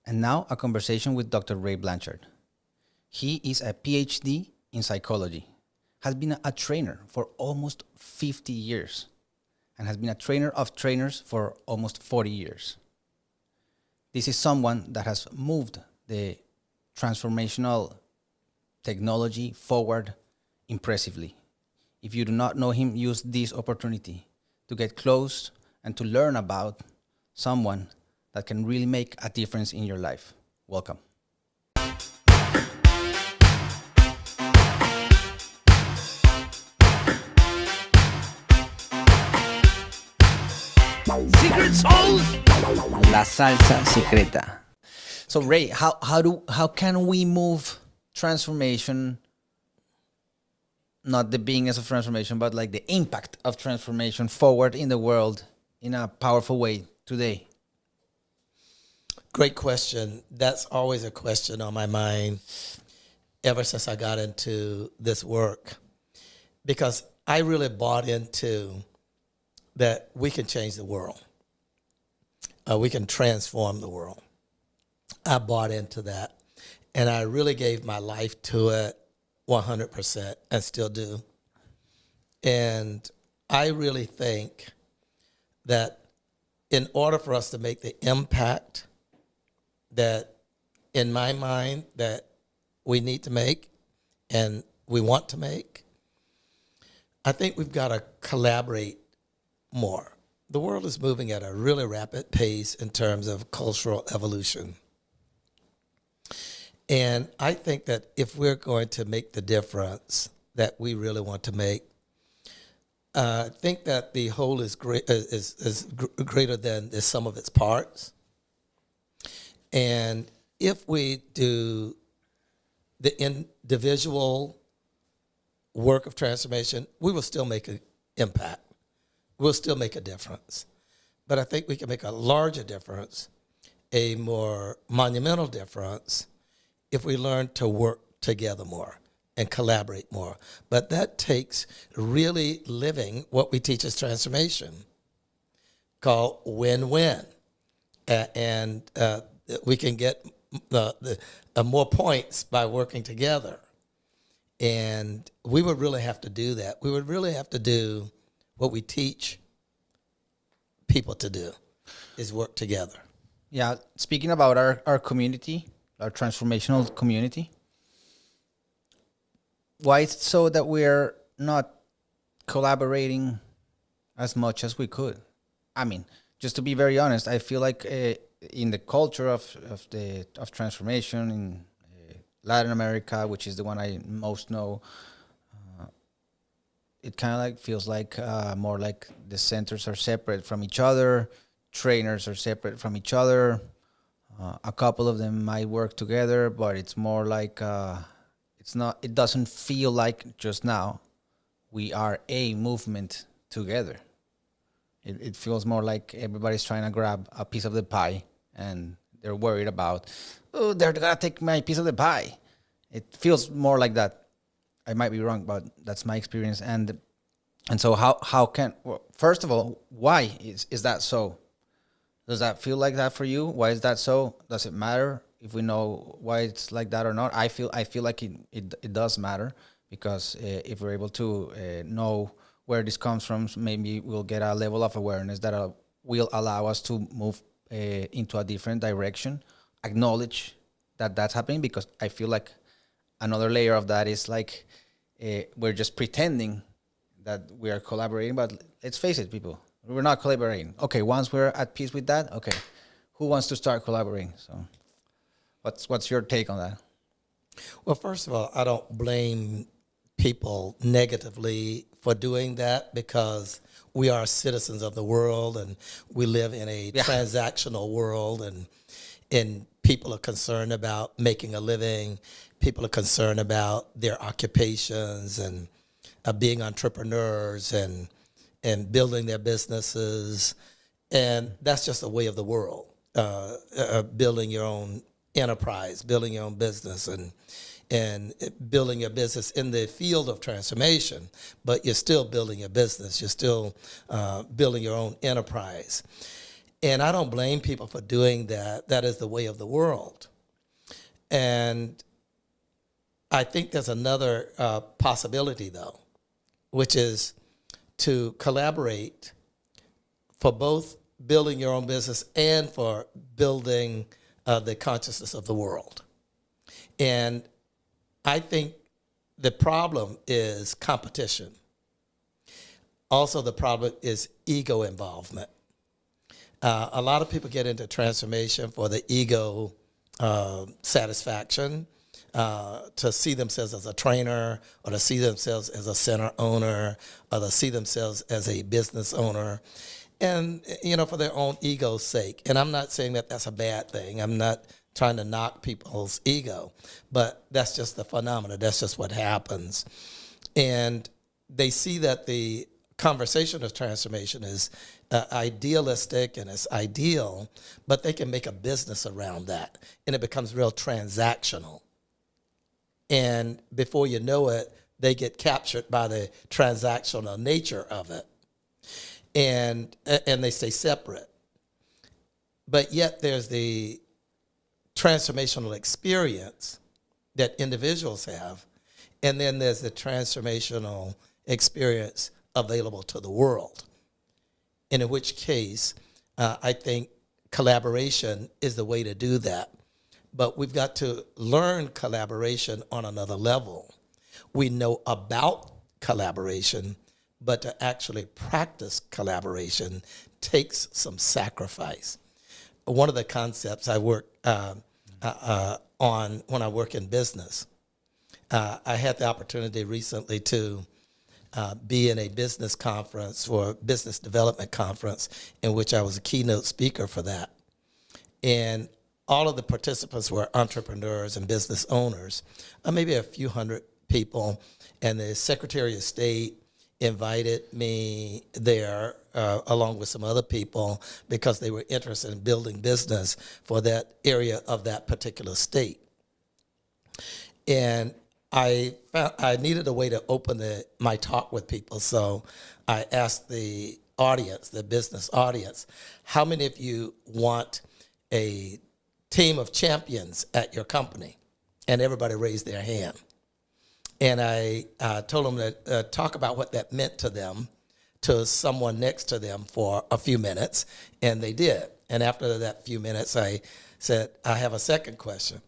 And now a conversation with Dr. Ray Blanchard. He is a PhD in psychology, has been a trainer for almost 50 years, and has been a trainer of trainers for almost 40 years. This is someone that has moved the transformational technology forward impressively. If you do not know him, use this opportunity to get close and to learn about someone that can really make a difference in your life. Welcome. Secret souls. La salsa secreta. So Ray, how can we move transformation, not the beingness of transformation, but like the impact of transformation forward in the world in a powerful way today? Great question. That's always a question on my mind ever since I got into this work, because I really bought into that we can change the world. We can transform the world. I bought into that, and I really gave my life to it 100% and still do. And I really think that in order for us to make the impact that, in my mind, that we need to make and we want to make, I think we've got to collaborate more. The world is moving at a really rapid pace in terms of cultural evolution. And I think that if we're going to make the difference that we really want to make, I think that the whole is greater than the sum of its parts. And if we do the individual work of transformation, we will still make an impact. We'll still make a difference. But I think we can make a larger difference, a more monumental difference, if we learn to work together more and collaborate more. But that takes really living what we teach as transformation, called win-win. And we can get the more points by working together. And we would really have to do that. We would really have to do what we teach people to do, is work together. Yeah, speaking about our community, our transformational community, why is it so that we're not collaborating as much as we could? I mean, just to be very honest, I feel like in the culture of transformation in Latin America, which is the one I most know, it kind of like feels like more like the centers are separate from each other, trainers are separate from each other. A couple of them might work together, but it's more like it doesn't feel like just now we are a movement together. It feels more like everybody's trying to grab a piece of the pie, and they're worried about, oh, they're gonna take my piece of the pie. It feels more like that. I might be wrong, but that's my experience. And so how can, well, first of all, why is that so? Does that feel like that for you? Why is that so? Does it matter if we know why it's like that or not? I feel like it does matter, because if we're able to know where this comes from, maybe we'll get a level of awareness that will allow us to move into a different direction, acknowledge that that's happening, because I feel like another layer of that is like we're just pretending that we are collaborating, but let's face it, people, we're not collaborating. Okay, once we're at peace with that, okay, who wants to start collaborating? So what's your take on that? Well, first of all, I don't blame people negatively for doing that, because we are citizens of the world and we live in a transactional world, and people are concerned about making a living. People are concerned about their occupations and being entrepreneurs and building their businesses. And that's just a way of the world, building your own enterprise, building your own business, and building your business in the field of transformation. But you're still building your business. You're still building your own enterprise. And I don't blame people for doing that. That is the way of the world. And I think there's another possibility, though, which is to collaborate for both building your own business and for building the consciousness of the world. And I think the problem is competition. Also, the problem is ego involvement. A lot of people get into transformation for the ego satisfaction, to see themselves as a trainer, or to see themselves as a center owner, or to see themselves as a business owner, and, for their own ego's sake. And I'm not saying that that's a bad thing. I'm not trying to knock people's ego, but that's just the phenomena. That's just what happens. And they see that the conversation of transformation is idealistic and it's ideal, but they can make a business around that, and it becomes real transactional. And before you know it, they get captured by the transactional nature of it, and they stay separate. But yet there's the transformational experience that individuals have, and then there's the transformational experience available to the world. And in which case, I think collaboration is the way to do that. But we've got to learn collaboration on another level. We know about collaboration, but to actually practice collaboration takes some sacrifice. One of the concepts I work on when I work in business, I had the opportunity recently to be in a business conference, or a business development conference, in which I was a keynote speaker for that. And all of the participants were entrepreneurs and business owners, maybe a few hundred people. And the Secretary of State invited me there along with some other people because they were interested in building business for that area of that particular state. And I needed a way to open my talk with people, so I asked the audience, the business audience, how many of you want a team of champions at your company? And everybody raised their hand. And I told them to talk about what that meant to them, to someone next to them for a few minutes, and they did. And after that few minutes, I said, I have a second question.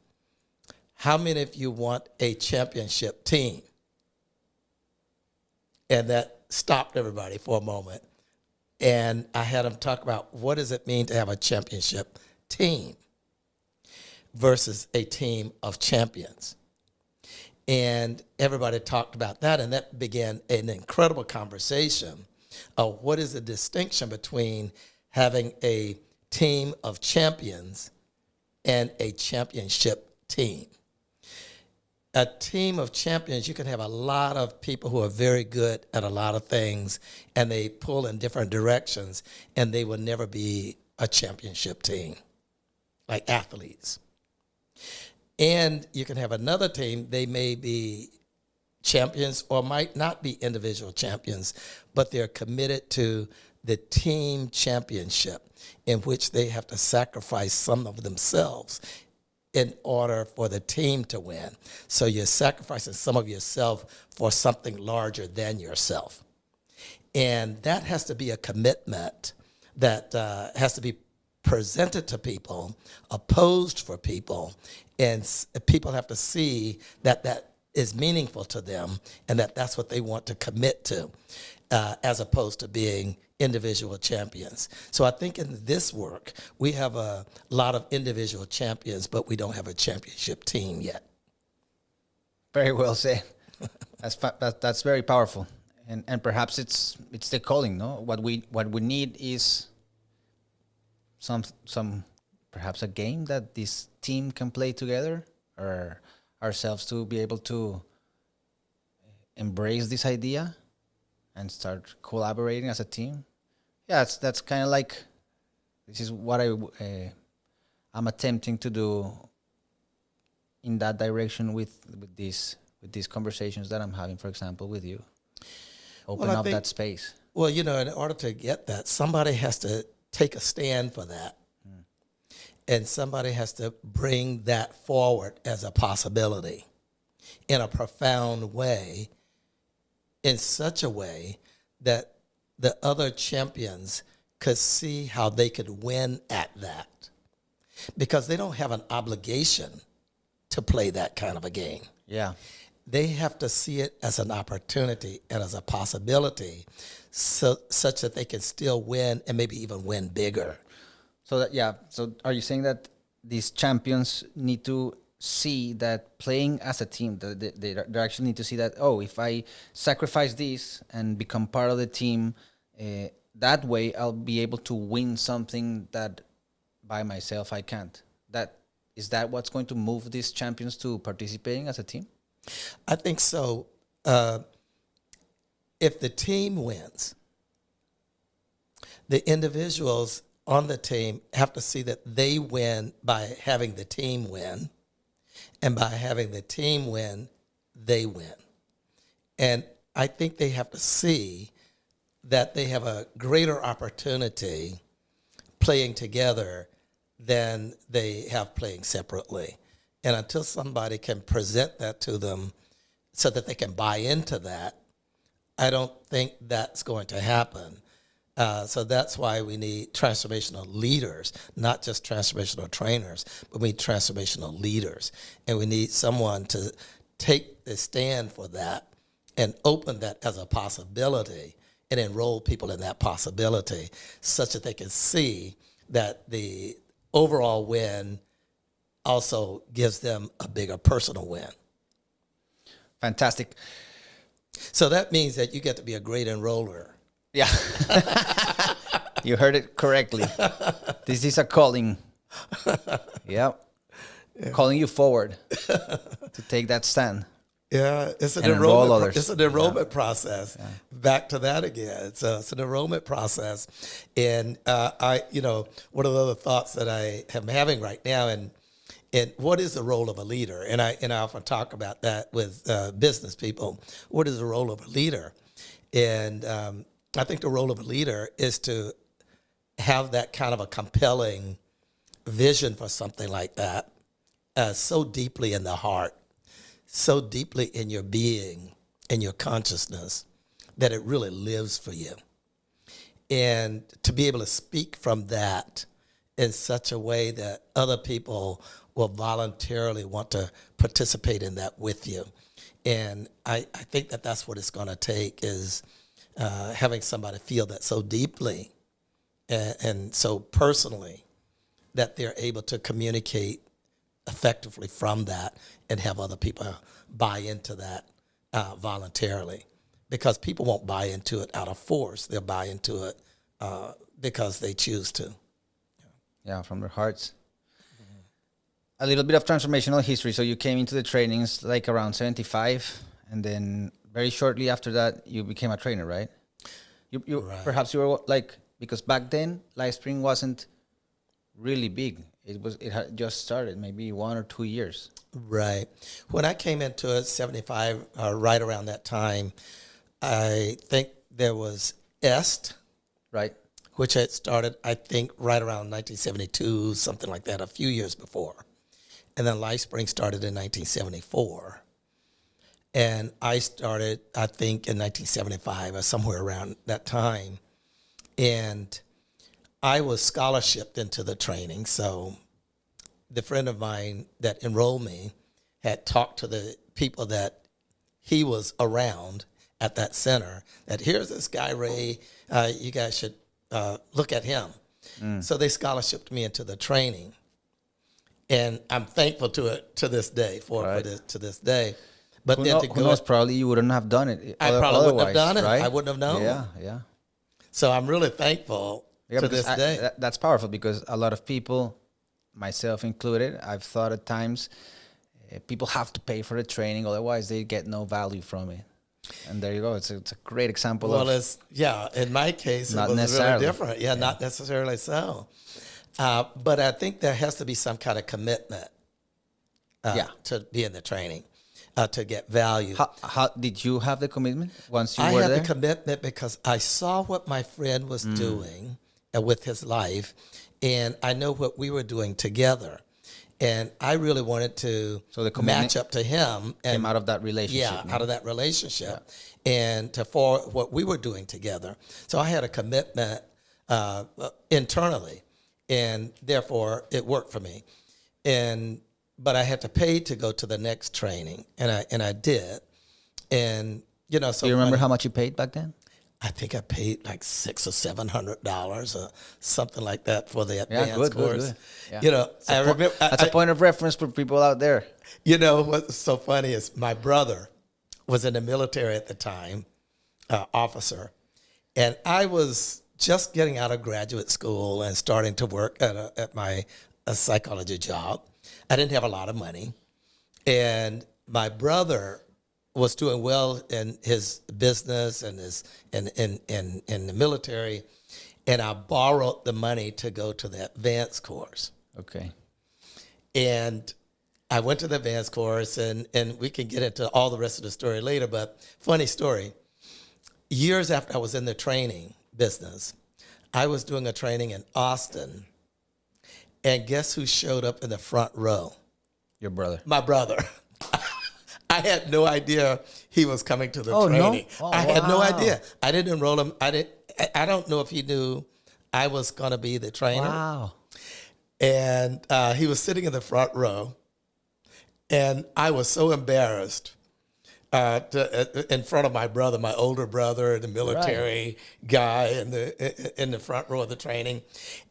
How many of you want a championship team? And that stopped everybody for a moment. And I had them talk about, what does it mean to have a championship team versus a team of champions? And everybody talked about that, and that began an incredible conversation of what is the distinction between having a team of champions and a championship team. A team of champions, you can have a lot of people who are very good at a lot of things, and they pull in different directions, and they will never be a championship team, like athletes. And you can have another team, they may be champions or might not be individual champions, but they're committed to the team championship, in which they have to sacrifice some of themselves in order for the team to win. So you're sacrificing some of yourself for something larger than yourself. And that has to be a commitment that has to be presented to people, opposed for people, and people have to see that that is meaningful to them and that that's what they want to commit to, as opposed to being individual champions. So I think in this work, we have a lot of individual champions, but we don't have a championship team yet. Very well said. That's very powerful, and perhaps it's the calling. No, what we need is some perhaps a game that this team can play together, or ourselves to be able to embrace this idea and start collaborating as a team. Yeah, that's kind of like, this is what I'm attempting to do in that direction with these conversations that I'm having, for example, with you. Open up that space. Well, in order to get that, somebody has to take a stand for that. And somebody has to bring that forward as a possibility in a profound way, in such a way that the other champions could see how they could win at that. Because they don't have an obligation to play that kind of a game. Yeah. They have to see it as an opportunity and as a possibility, such that they can still win and maybe even win bigger. So that, yeah. So are you saying that these champions need to see that playing as a team, they actually need to see that, oh, if I sacrifice this and become part of the team, that way I'll be able to win something that by myself I can't. Is that what's going to move these champions to participating as a team? I think so. If the team wins, the individuals on the team have to see that they win by having the team win, and by having the team win, they win. And I think they have to see that they have a greater opportunity playing together than they have playing separately. And until somebody can present that to them so that they can buy into that, I don't think that's going to happen. So that's why we need transformational leaders, not just transformational trainers, but we need transformational leaders. And we need someone to take the stand for that and open that as a possibility and enroll people in that possibility such that they can see that the overall win also gives them a bigger personal win. Fantastic. So that means that you get to be a great enroller. Yeah. You heard it correctly. This is a calling. Yeah. Calling you forward to take that stand. Yeah, it's an And enroll enrollment. others. It's an enrollment process. Yeah. Back to that again. It's an enrollment process, and one of the other thoughts that I am having right now, and what is the role of a leader? And I often talk about that with business people. What is the role of a leader? And I think the role of a leader is to have that kind of a compelling vision for something like that, so deeply in the heart, so deeply in your being, in your consciousness, that it really lives for you. And to be able to speak from that in such a way that other people will voluntarily want to participate in that with you. And I think that that's what it's going to take, is having somebody feel that so deeply and so personally that they're able to communicate effectively from that and have other people buy into that voluntarily. Because people won't buy into it out of force. They'll buy into it because they choose to. Yeah, from their hearts. A little bit of transformational history. So you came into the trainings like around 75, and then very shortly after that, you became a trainer, right? You Right. Perhaps you were like, because back then, LifeSpring wasn't really big. It had just started, maybe 1 or 2 years. Right. When I came into it, 75, right around that time, I think there was EST, Right. which had started, I think, right around 1972, something like that, a few years before. And then LifeSpring started in 1974. And I started, I think, in 1975 or somewhere around that time. And I was scholarshiped into the training. So the friend of mine that enrolled me had talked to the people that he was around at that center, that here's this guy, Ray, you guys should look at him. So they scholarshiped me into the training. And I'm thankful to it to this day, to this day. But Who, then know, to who go, knows, probably you wouldn't have done it. I probably wouldn't have done it. Right? I wouldn't have known. Yeah. So I'm really thankful to because this day. That's powerful, because a lot of people, myself included, I've thought at times people have to pay for the training, otherwise they get no value from it. And there you go. It's a great example of. Well, in my case, Not it was necessarily. really different. Yeah, not necessarily so. But I think there has to be some kind of commitment to be in the training, to get value. How did you have the commitment once you I were had there? the commitment because I saw what my friend was doing with his life, and I know what we were doing together. And I really wanted to So the commitment match up to him. And came out of that relationship. yeah, no? out of that relationship, and for what we were doing together. So I had a commitment internally, and therefore it worked for me. But I had to pay to go to the next training, and I did. And so Do you remember how much you paid back then? I think I paid like $600 or $700 or something like that for the advanced good, course. good. Yeah. I remember That's a point of reference for people out there. What's so funny is my brother was in the military at the time, officer, and I was just getting out of graduate school and starting to work at my psychology job. I didn't have a lot of money, and my brother was doing well in his business and in the military, and I borrowed the money to go to the advanced course. Okay. And I went to the advanced course, and we can get into all the rest of the story later, but funny story. Years after I was in the training business, I was doing a training in Austin, and guess who showed up in the front row? Your brother. My brother. I had no idea he was coming to the Oh, no? training. Oh, I had no wow. idea. I didn't enroll him. I don't know if he knew I was going to be the trainer. Wow. And he was sitting in the front row, and I was so embarrassed in front of my brother, my older brother, the military guy in the front row of the training.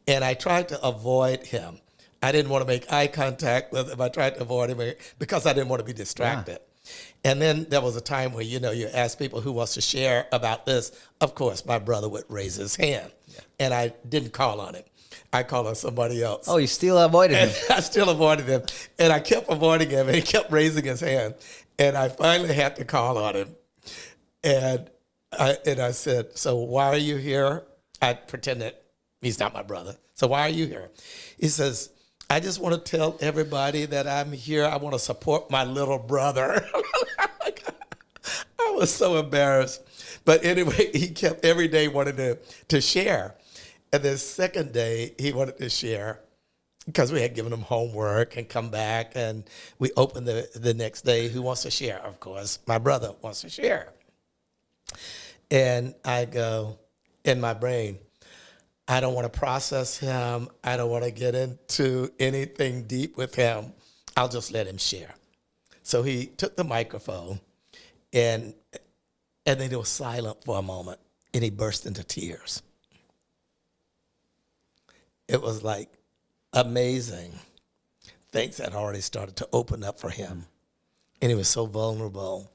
And I tried to avoid him. I didn't want to make eye contact with him. I tried to avoid him because I didn't want to be distracted. And then there was a time where, you ask people who wants to share about this. Of course, my brother would raise his hand, and I didn't call on him. I called on somebody else. Oh, you still avoided him. I still avoided him, and I kept avoiding him, and he kept raising his hand. And I finally had to call on him. And I said, so why are you here? I pretended he's not my brother. So why are you here? He says, I just want to tell everybody that I'm here. I want to support my little brother. I was so embarrassed. But anyway, he kept every day wanting to share. And the second day, he wanted to share because we had given him homework and come back. And we opened the next day. Who wants to share? Of course, my brother wants to share. And I go, in my brain, I don't want to process him. I don't want to get into anything deep with him. I'll just let him share. So he took the microphone, and then it was silent for a moment, and he burst into tears. It was like amazing. Things had already started to open up for him, and he was so vulnerable,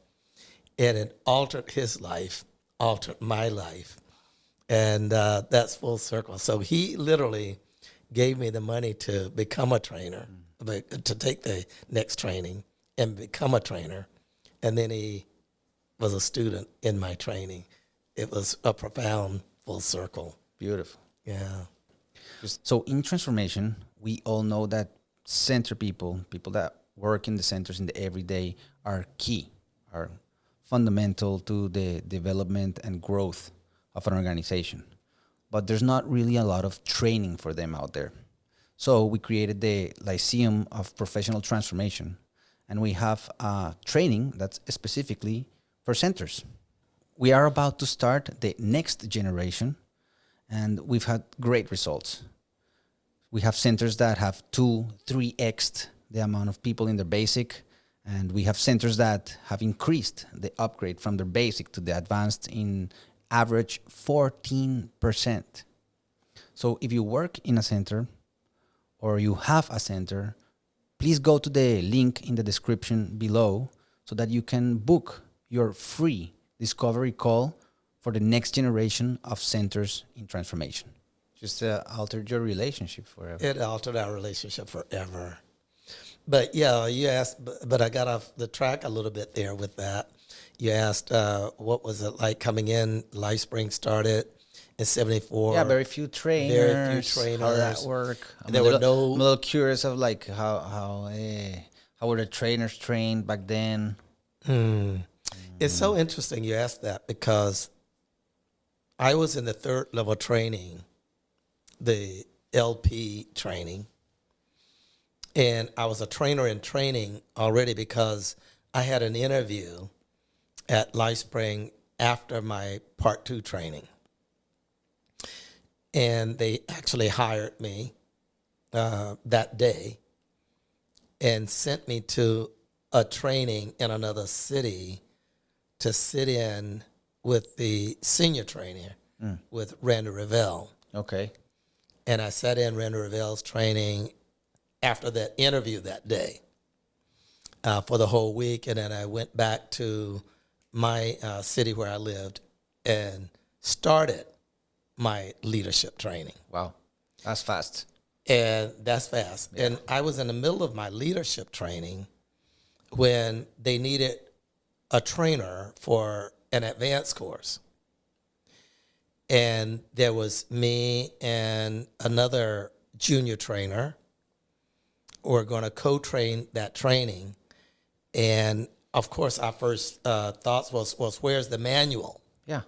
and it altered his life, altered my life. And that's full circle. So he literally gave me the money to become a trainer, to take the next training and become a trainer. And then he was a student in my training. It was a profound full circle. Beautiful. Yeah. So in transformation, we all know that center people that work in the centers in the everyday are key, are fundamental to the development and growth of an organization. But there's not really a lot of training for them out there. So we created the Lyceum of Professional Transformation, and we have training that's specifically for centers. We are about to start the next generation, and we've had great results. We have centers that have 2-3x the amount of people in their basic, and we have centers that have increased the upgrade from their basic to the advanced in average 14%. So if you work in a center or you have a center, please go to the link in the description below so that you can book your free discovery call for the next generation of centers in transformation. Just altered your relationship forever. It altered our relationship forever. But yeah, you asked, but I got off the track a little bit there with that. You asked, what was it like coming in? LifeSpring started in 74. Yeah, very few trainers. Very few trainers. How that work? I'm There a were little curious of like how were the trainers trained back then? It's so interesting you asked that because I was in the third level training the LP training. And I was a trainer in training already because I had an interview at LifeSpring after my Part 2 training. And they actually hired me that day and sent me to a training in another city to sit in with the senior trainer, with Randy Revelle. Okay. And I sat in Randy Revelle's training after that interview that day for the whole week. And then I went back to my city where I lived and started my leadership training. Wow. That's fast. And that's fast. Yeah. And I was in the middle of my leadership training when they needed a trainer for an advanced course. And there was me and another junior trainer who were going to co-train that training. And of course, our first thoughts was, where's the manual? Yeah.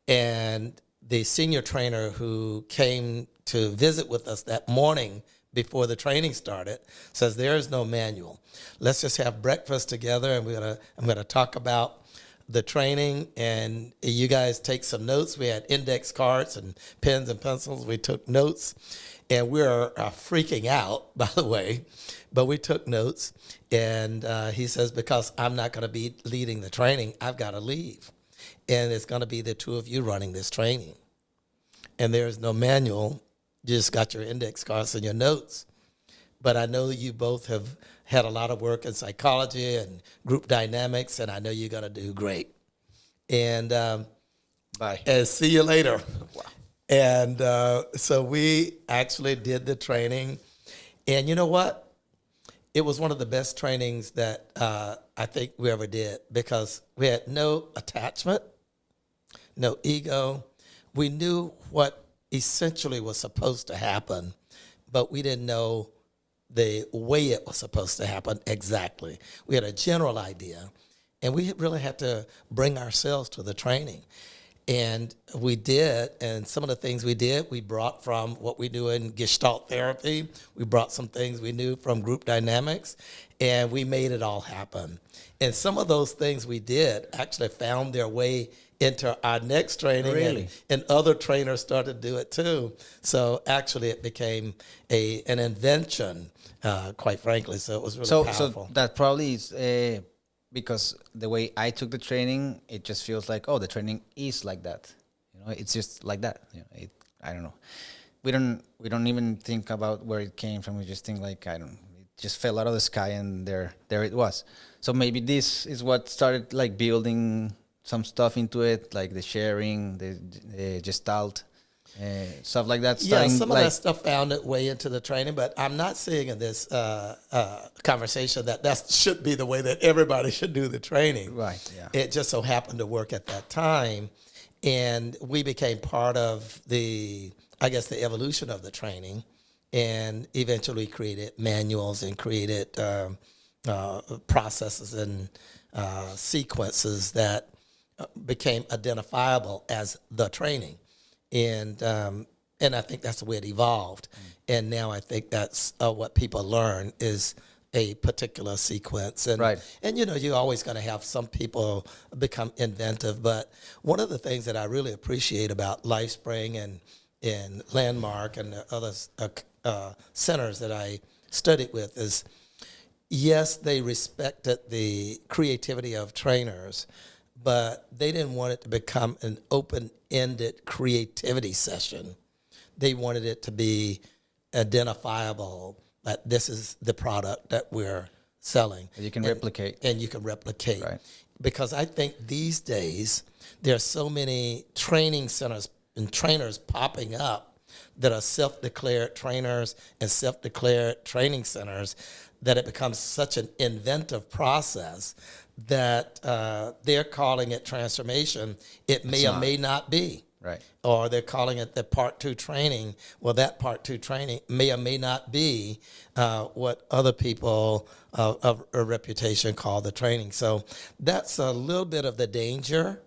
And the senior trainer who came to visit with us that morning before the training started says, there is no manual. Let's just have breakfast together, and I'm gonna talk about the training, and you guys take some notes. We had index cards and pens and pencils. We took notes, and we were freaking out, by the way, but we took notes. And he says, because I'm not going to be leading the training, I've got to leave. And it's going to be the two of you running this training. And there's no manual. You just got your index cards and your notes. But I know you both have had a lot of work in psychology and group dynamics, and I know you're going to do great. And Bye. And see you later. Wow. And so we actually did the training. And you know what? It was one of the best trainings that I think we ever did, because we had no attachment, no ego. We knew what essentially was supposed to happen, but we didn't know the way it was supposed to happen exactly. We had a general idea, and we really had to bring ourselves to the training. And we did, and some of the things we did, we brought from what we do in Gestalt therapy. We brought some things we knew from group dynamics, and we made it all happen. And some of those things we did actually found their way into our next training. Really? And other trainers started to do it too. So actually it became an invention, quite frankly. So it was really powerful. So that probably is because the way I took the training, it just feels like, oh, the training is like that. You know, it's just like that. You know, I don't know. We don't even think about where it came from. We just think like, it just fell out of the sky, and there it was. So maybe this is what started like building some stuff into it, like the sharing, the gestalt, stuff like that. Yeah, some of that stuff found its way into the training, but I'm not saying in this conversation that should be the way that everybody should do the training. Right, yeah. It just so happened to work at that time, and we became part of the evolution of the training, and eventually created manuals and created processes and sequences that became identifiable as the training. And I think that's the way it evolved. And now I think that's what people learn is a particular sequence. And, right. And you're always going to have some people become inventive. But one of the things that I really appreciate about LifeSpring and Landmark and the other centers that I studied with is, yes, they respected the creativity of trainers, but they didn't want it to become an open-ended creativity session. They wanted it to be identifiable, that this is the product that we're selling. You can replicate. And you can replicate. Right. Because I think these days, there are so many training centers and trainers popping up that are self-declared trainers and self-declared training centers that it becomes such an inventive process that they're calling it transformation. It may or may not be. Right. Or they're calling it the Part 2 training. Well, that Part 2 training may or may not be what other people of a reputation call the training. So that's a little bit of the danger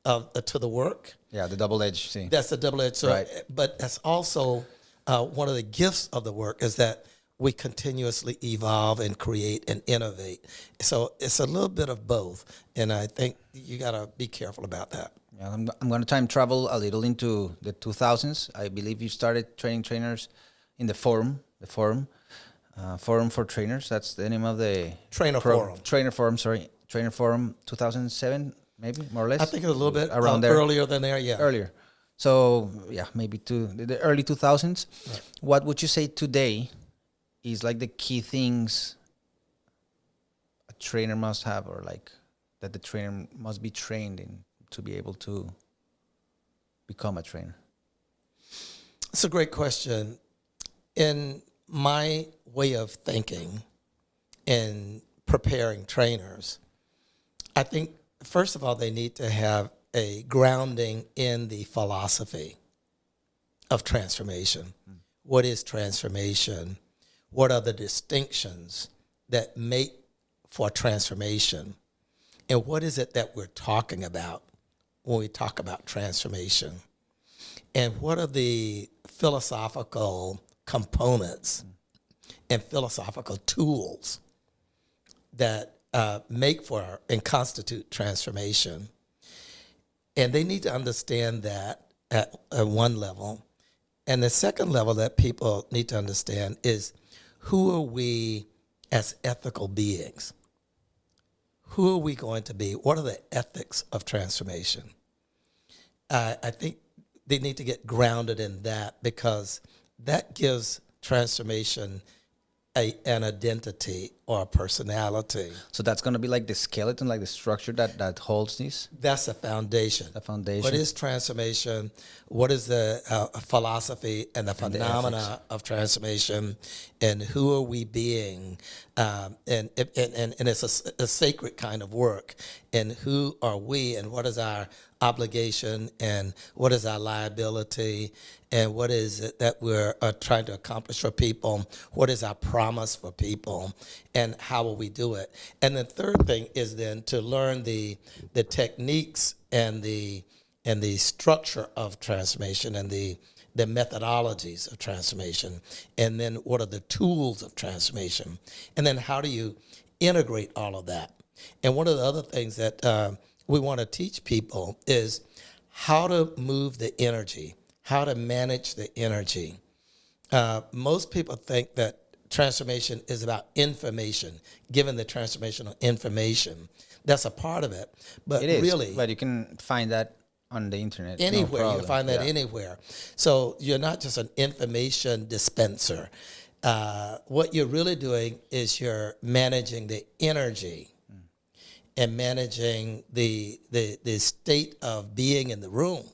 to the work. Yeah, the double-edged thing. That's a double-edged sword. Right. But that's also one of the gifts of the work is that we continuously evolve and create and innovate. So it's a little bit of both, and I think you got to be careful about that. Yeah, I'm going to time travel a little into the 2000s. I believe you started training trainers in the forum for trainers. That's the name of the Trainer Forum. Trainer Forum, sorry. Trainer Forum 2007, maybe, more or less. I think it's a little bit around there. earlier than there, yeah. Earlier. So, yeah, maybe to the early 2000s. Right. What would you say today is like the key things a trainer must have, or like that the trainer must be trained in to be able to become a trainer? It's a great question. In my way of thinking in preparing trainers, I think, first of all, they need to have a grounding in the philosophy of transformation. What is transformation? What are the distinctions that make for transformation? And what is it that we're talking about when we talk about transformation? And what are the philosophical components and philosophical tools that make for and constitute transformation? And they need to understand that at one level. And the second level that people need to understand is, who are we as ethical beings? Who are we going to be? What are the ethics of transformation? I think they need to get grounded in that, because that gives transformation an identity or a personality. So that's going to be like the skeleton, like the structure that holds this? That's the foundation. The foundation. What is transformation? What is the philosophy and the phenomena of transformation? And who are we being? And it's a sacred kind of work. And who are we, and what is our obligation, and what is our liability, and what is it that we're trying to accomplish for people? What is our promise for people, and how will we do it? And the third thing is then to learn the techniques and the structure of transformation, and the methodologies of transformation, and then what are the tools of transformation, and then how do you integrate all of that? And one of the other things that we want to teach people is how to move the energy, how to manage the energy. Most people think that transformation is about information, given the transformational information. That's a part of it. But it is, really, but you can find that on the internet. Anywhere. No You can find that anywhere. So you're not just an information dispenser. What you're really doing is you're managing the energy and managing the state of being in the room.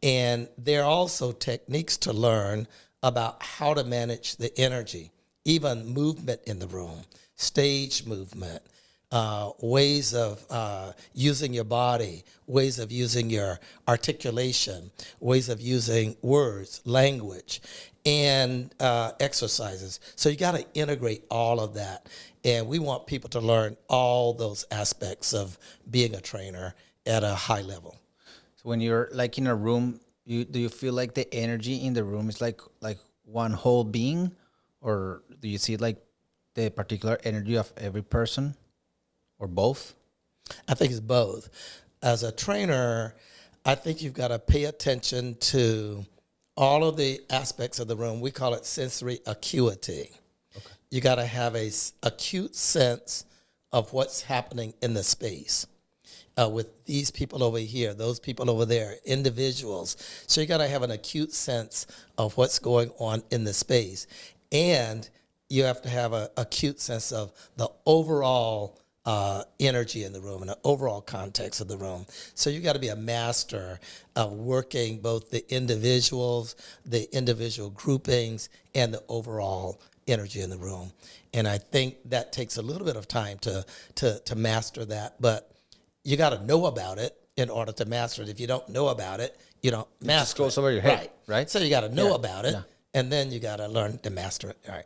And there are also techniques to learn about how to manage the energy, even movement in the room, stage movement, ways of using your body, ways of using your articulation, ways of using words, language, and exercises. So you got to integrate all of that. And we want people to learn all those aspects of being a trainer at a high level. So when you're like in a room, do you feel like the energy in the room is like one whole being, or do you see like the particular energy of every person, or both? I think it's both. As a trainer, I think you've got to pay attention to all of the aspects of the room. We call it sensory acuity. Okay. You got to have a acute sense of what's happening in the space. With these people over here, those people over there, individuals. So you got to have an acute sense of what's going on in the space. And you have to have an acute sense of the overall energy in the room and the overall context of the room. So you got to be a master of working both the individuals, the individual groupings, and the overall energy in the room. And I think that takes a little bit of time to master that, but you got to know about it in order to master it. If you don't know about it, you don't master it. It just goes over your head, right? So you got to know about it, and then you got to learn to master it. All right.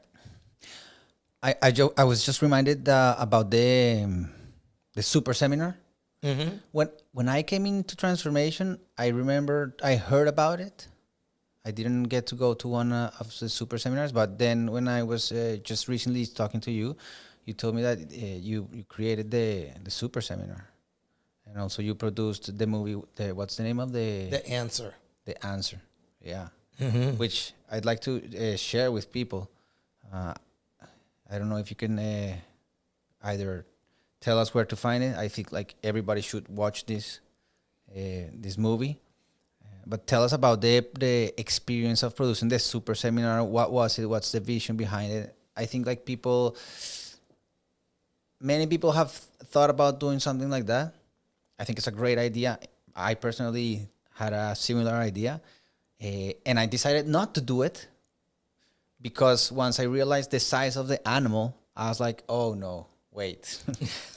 I was just reminded about the super seminar When I came into Transformation, I remember I heard about it. I didn't get to go to one of the super seminars, but then when I was just recently talking to you, you told me that you created the super seminar, and also you produced the movie. What's the name of The Answer. The Answer? Yeah, which I'd like to share with people. I don't know if you can either tell us where to find it. I think like everybody should watch this movie. But tell us about the experience of producing the super seminar. What was it? What's the vision behind it? I think like many people have thought about doing something like that. I think it's a great idea. I personally had a similar idea, and I decided not to do it because once I realized the size of the animal, I was like, oh no, wait,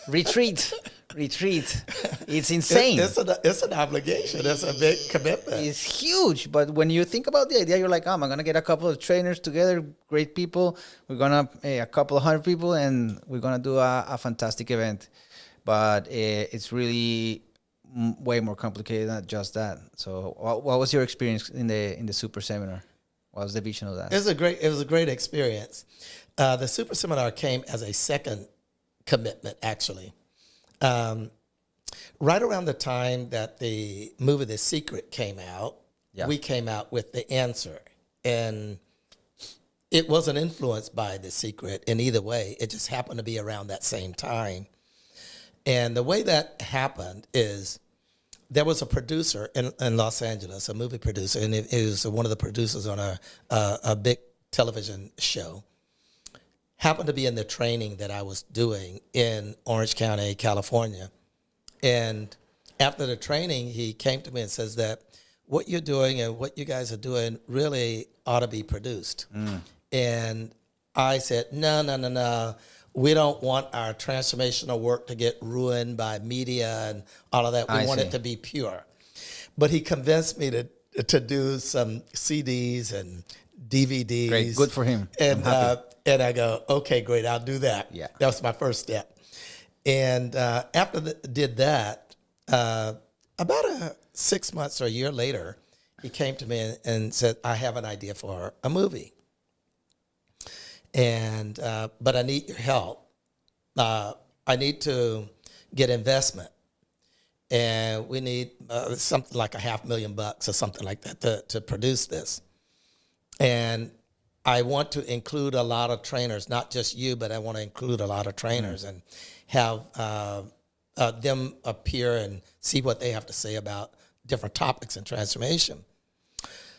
retreat. It's insane. It's an obligation. It's a big commitment. It's huge. But when you think about the idea, you're like, oh, I'm going to get a couple of trainers together, great people. We're going to, a couple of hundred people, and we're going to do a fantastic event. But it's really way more complicated than just that. So what was your experience in the super seminar? What was the vision of that? It was a great experience. The super seminar came as a second commitment, actually. Right around the time that the movie The Secret came out, we came out with The Answer. And it wasn't influenced by The Secret in either way. It just happened to be around that same time. And the way that happened is there was a producer in Los Angeles, a movie producer, and it was one of the producers on a big television show. Happened to be in the training that I was doing in Orange County, California. And after the training, he came to me and says that what you're doing and what you guys are doing really ought to be produced. And I said, no. We don't want our transformational work to get ruined by media and all of that. We want it to be pure. But he convinced me to do some CDs and DVDs. Great, good for him. And I go, okay, great, I'll do that. Yeah. That was my first step. And after did that, about 6 months or a year later, he came to me and said, I have an idea for a movie. And but I need your help. I need to get investment. And we need something like $500,000 or something like that to produce this. And I want to include a lot of trainers, not just you, but I want to include a lot of trainers and have them appear and see what they have to say about different topics in transformation.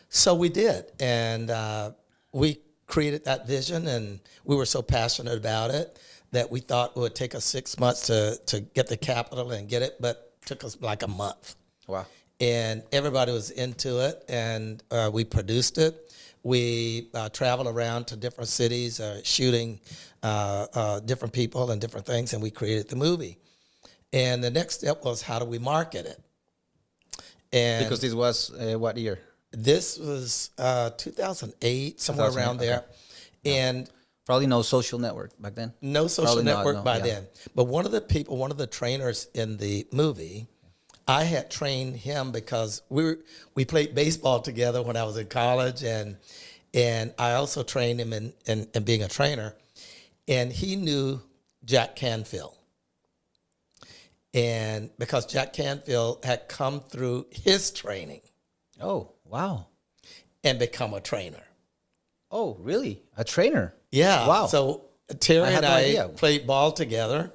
So we did, and we created that vision, and we were so passionate about it that we thought it would take us 6 months to get the capital and get it, but it took us like a month. Wow. And everybody was into it, and we produced it. We traveled around to different cities, shooting different people and different things, and we created the movie. And the next step was, how do we market it? And because this was what year? This was 2008, somewhere around there. Okay. And probably no social network back then. No social Probably network not, by then. But one of the trainers in the movie, I had trained him because we played baseball together when I was in college, and I also trained him in being a trainer. And he knew Jack Canfield. And because Jack Canfield had come through his training. Oh, wow. And become a trainer. Oh, really? A trainer? Yeah. Wow. So Terry and I idea. played ball together,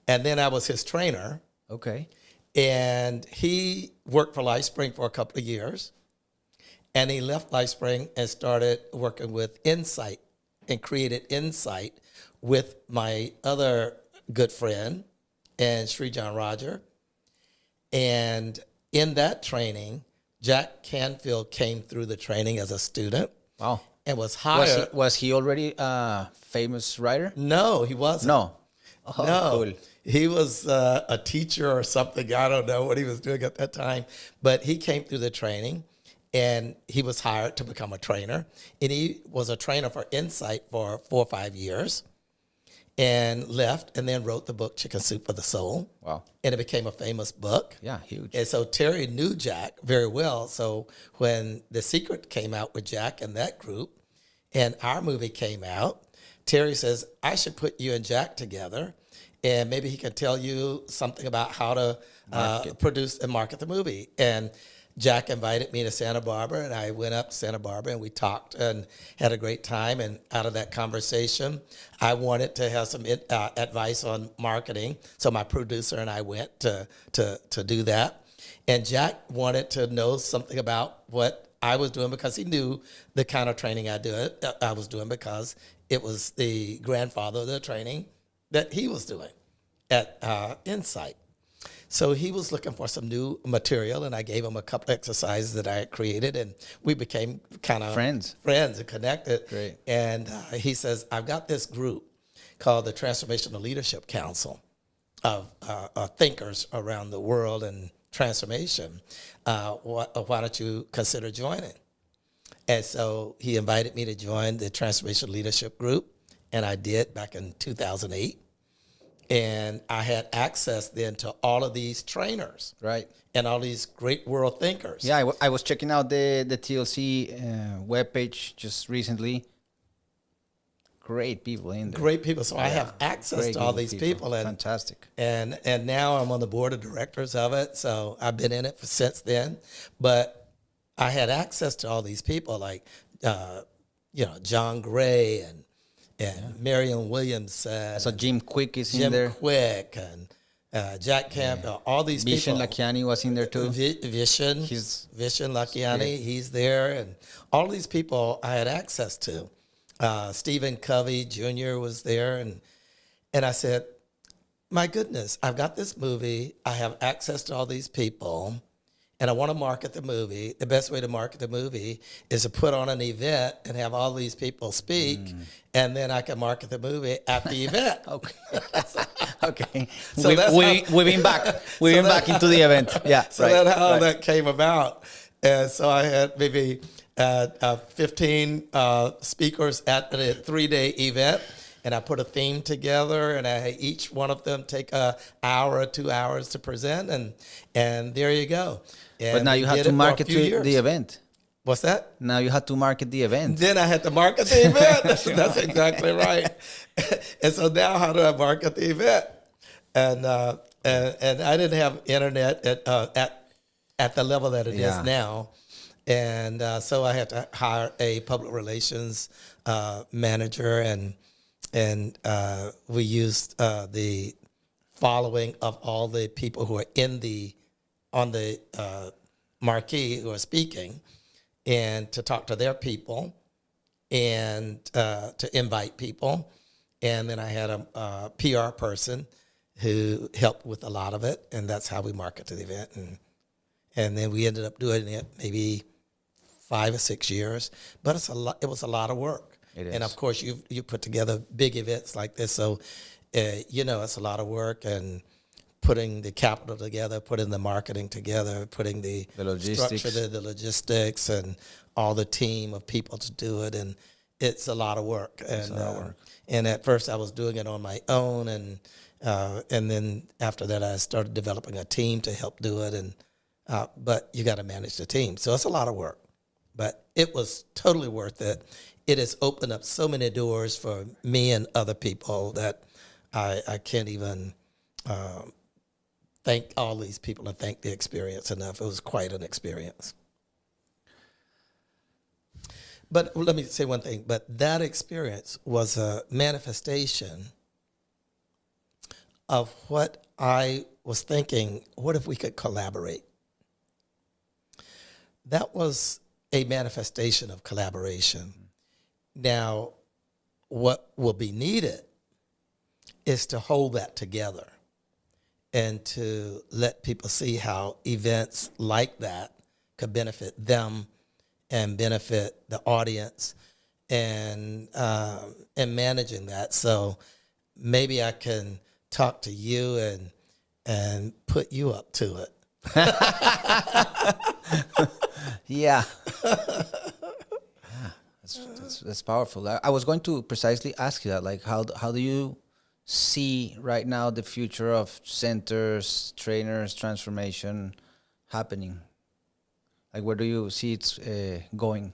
and then I was his trainer. Okay. And he worked for LifeSpring for a couple of years. And he left LifeSpring and started working with Insight and created Insight with my other good friend and Sri John Roger. And in that training, Jack Canfield came through the training as a student. Wow. And was hired. Was he already a famous writer? No, he wasn't. No. Oh, no. Cool. He was a teacher or something. I don't know what he was doing at that time. But he came through the training, and he was hired to become a trainer. And he was a trainer for Insight for 4 or 5 years. and left and then wrote the book Chicken Soup for the Soul. Wow. And it became a famous book. Yeah, huge. And so Terry knew Jack very well. So when The Secret came out with Jack and that group, and our movie came out, Terry says, I should put you and Jack together, and maybe he can tell you something about how to produce and market the movie. And Jack invited me to Santa Barbara, and I went up to Santa Barbara, and we talked and had a great time. And out of that conversation, I wanted to have some advice on marketing. So my producer and I went to do that. And Jack wanted to know something about what I was doing because he knew the kind of training I was doing because it was the grandfather of the training that he was doing at Insight. So he was looking for some new material, and I gave him a couple exercises that I had created, and we became kind of friends and connected. Great. And he says, I've got this group called the Transformational Leadership Council of thinkers around the world and transformation. Why don't you consider joining? And so he invited me to join the Transformational Leadership Group, and I did back in 2008. And I had access then to all of these trainers, Right. and all these great world thinkers. Yeah, I was checking out the TLC webpage just recently. Great people in there. Great people. So I have access Great to all group of these people. and Fantastic. And now I'm on the board of directors of it. So I've been in it since then. But I had access to all these people like, John Gray and Marion Williamson. So Jim Quick is in Jim there. Quick and Jack Campbell, all these Vishen people. Lakiani was in there too. Vishen Lakiani, he's there. And all these people I had access to. Stephen Covey Jr. was there. And I said, my goodness, I've got this movie. I have access to all these people. And I want to market the movie. The best way to market the movie is to put on an event and have all these people speak, and then I can market the movie at the event. Okay. Okay. So We've been back. We've been back into the event. Yeah. So right, that's how right. that came about. And so I had maybe 15 speakers at a 3-day event. And I put a theme together, and I had each one of them take an hour or 2 hours to present, and there you go. And But now you have to market the event. What's that? Now you had to market the event. Then I had to market the event. That's exactly right. And so now, how do I market the event? And I didn't have internet at the level that it is now, and so I had to hire a public relations manager, and we used the following of all the people who are on the marquee who are speaking, and to talk to their people, and to invite people. And then I had a PR person who helped with a lot of it, and that's how we marketed the event. And then we ended up doing it maybe 5 or 6 years, but it was a lot of work. It is. And of course, you put together big events like this, so it's a lot of work, and putting the capital together, putting the marketing together, putting the logistics, structure, the logistics, and all the team of people to do it, and it's a lot of work. And at first, I was doing it on my own, and then after that, I started developing a team to help do it, but you got to manage the team, so it's a lot of work. But it was totally worth it. It has opened up so many doors for me and other people that I can't even thank all these people and thank the experience enough. It was quite an experience. But let me say one thing. But that experience was a manifestation of what I was thinking, what if we could collaborate? That was a manifestation of collaboration. Now, what will be needed is to hold that together and to let people see how events like that could benefit them and benefit the audience, and managing that. So maybe I can talk to you and put you up to it. Yeah. That's powerful. I was going to precisely ask you that, like, how do you see right now the future of centers, trainers, transformation happening? Like, where do you see it's going?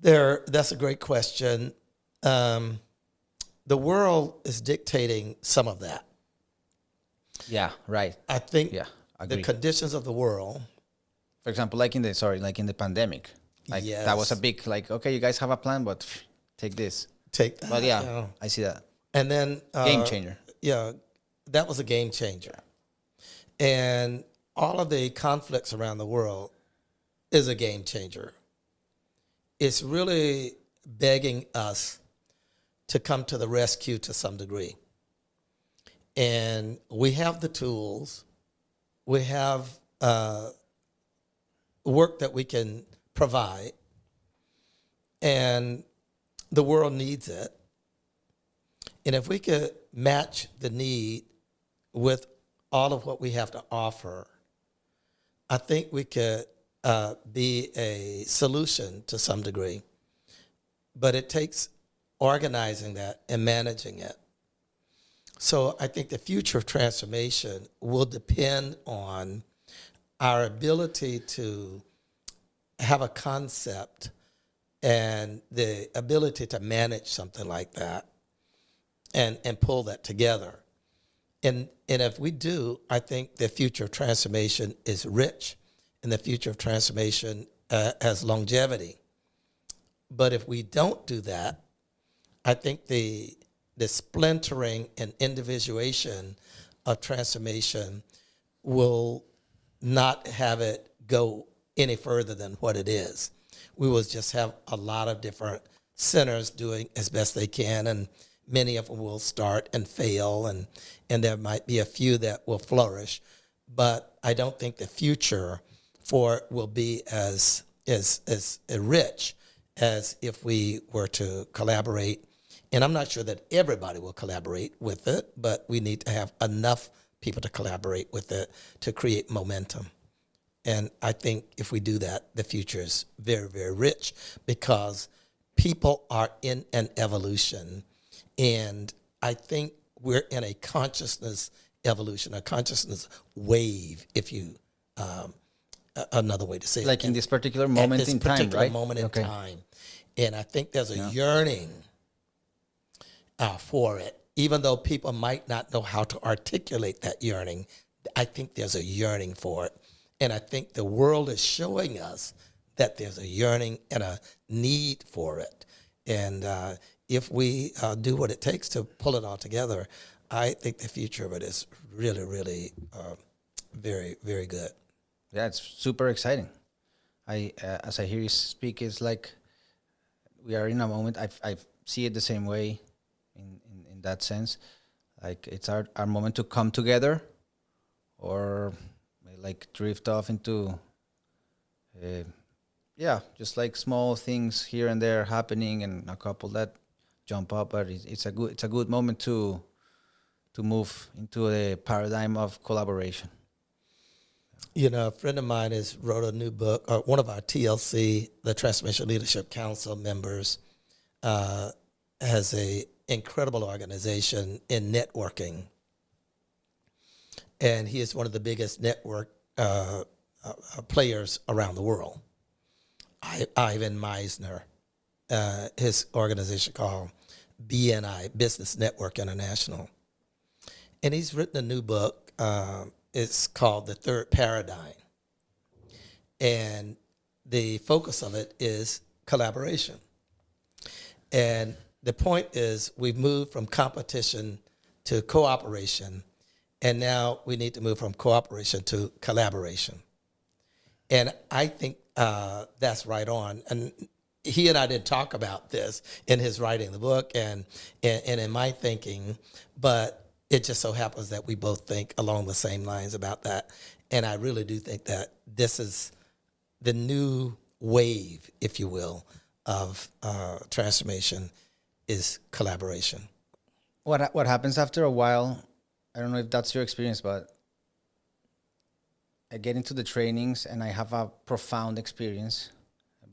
That's a great question. The world is dictating some of that. Yeah, right. I think Yeah, the agree. conditions of the world. For example, like in the pandemic, like that was a Yes. big, like, okay, you guys have a plan, but take this. Take But that. yeah, You know. I see that. And then, Game changer. yeah, that was a game changer. And all of the conflicts around the world is a game changer. It's really begging us to come to the rescue to some degree. And we have the tools, we have work that we can provide, and the world needs it. And if we could match the need with all of what we have to offer, I think we could be a solution to some degree. But it takes organizing that and managing it. So I think the future of transformation will depend on our ability to have a concept and the ability to manage something like that and pull that together. And if we do, I think the future of transformation is rich and the future of transformation has longevity. But if we don't do that, I think the splintering and individuation of transformation will not have it go any further than what it is. We will just have a lot of different centers doing as best they can, and many of them will start and fail, and there might be a few that will flourish. But I don't think the future for it will be as rich as if we were to collaborate. And I'm not sure that everybody will collaborate with it, but we need to have enough people to collaborate with it to create momentum. And I think if we do that, the future is very, very rich because people are in an evolution. And I think we're in a consciousness evolution, a consciousness wave, if you, another way to say it. Like in this particular At moment this in time, particular right? moment in Okay. time. And I think there's a yearning for it. Even though people might not know how to articulate that yearning, I think there's a yearning for it. And I think the world is showing us that there's a yearning and a need for it. And if we do what it takes to pull it all together, I think the future of it is really, really very, very good. Yeah, it's super exciting. As I hear you speak, it's like we are in a moment. I see it the same way, in that sense. Like it's our moment to come together, or like drift off into, just like small things here and there happening, and a couple that jump up. But it's a good moment to move into a paradigm of collaboration. You know, a friend of mine has wrote a new book, or one of our TLC, the Transformation Leadership Council members, has a incredible organization in networking. And he is one of the biggest network players around the world. Ivan Meisner, his organization called BNI, Business Network International. And he's written a new book. It's called The Third Paradigm. And the focus of it is collaboration. And the point is we've moved from competition to cooperation, and now we need to move from cooperation to collaboration. And I think that's right on. And he and I didn't talk about this in his writing the book and in my thinking, but it just so happens that we both think along the same lines about that. And I really do think that this is the new wave, if you will, of transformation is collaboration. What happens after a while? I don't know if that's your experience, but I get into the trainings and I have a profound experience.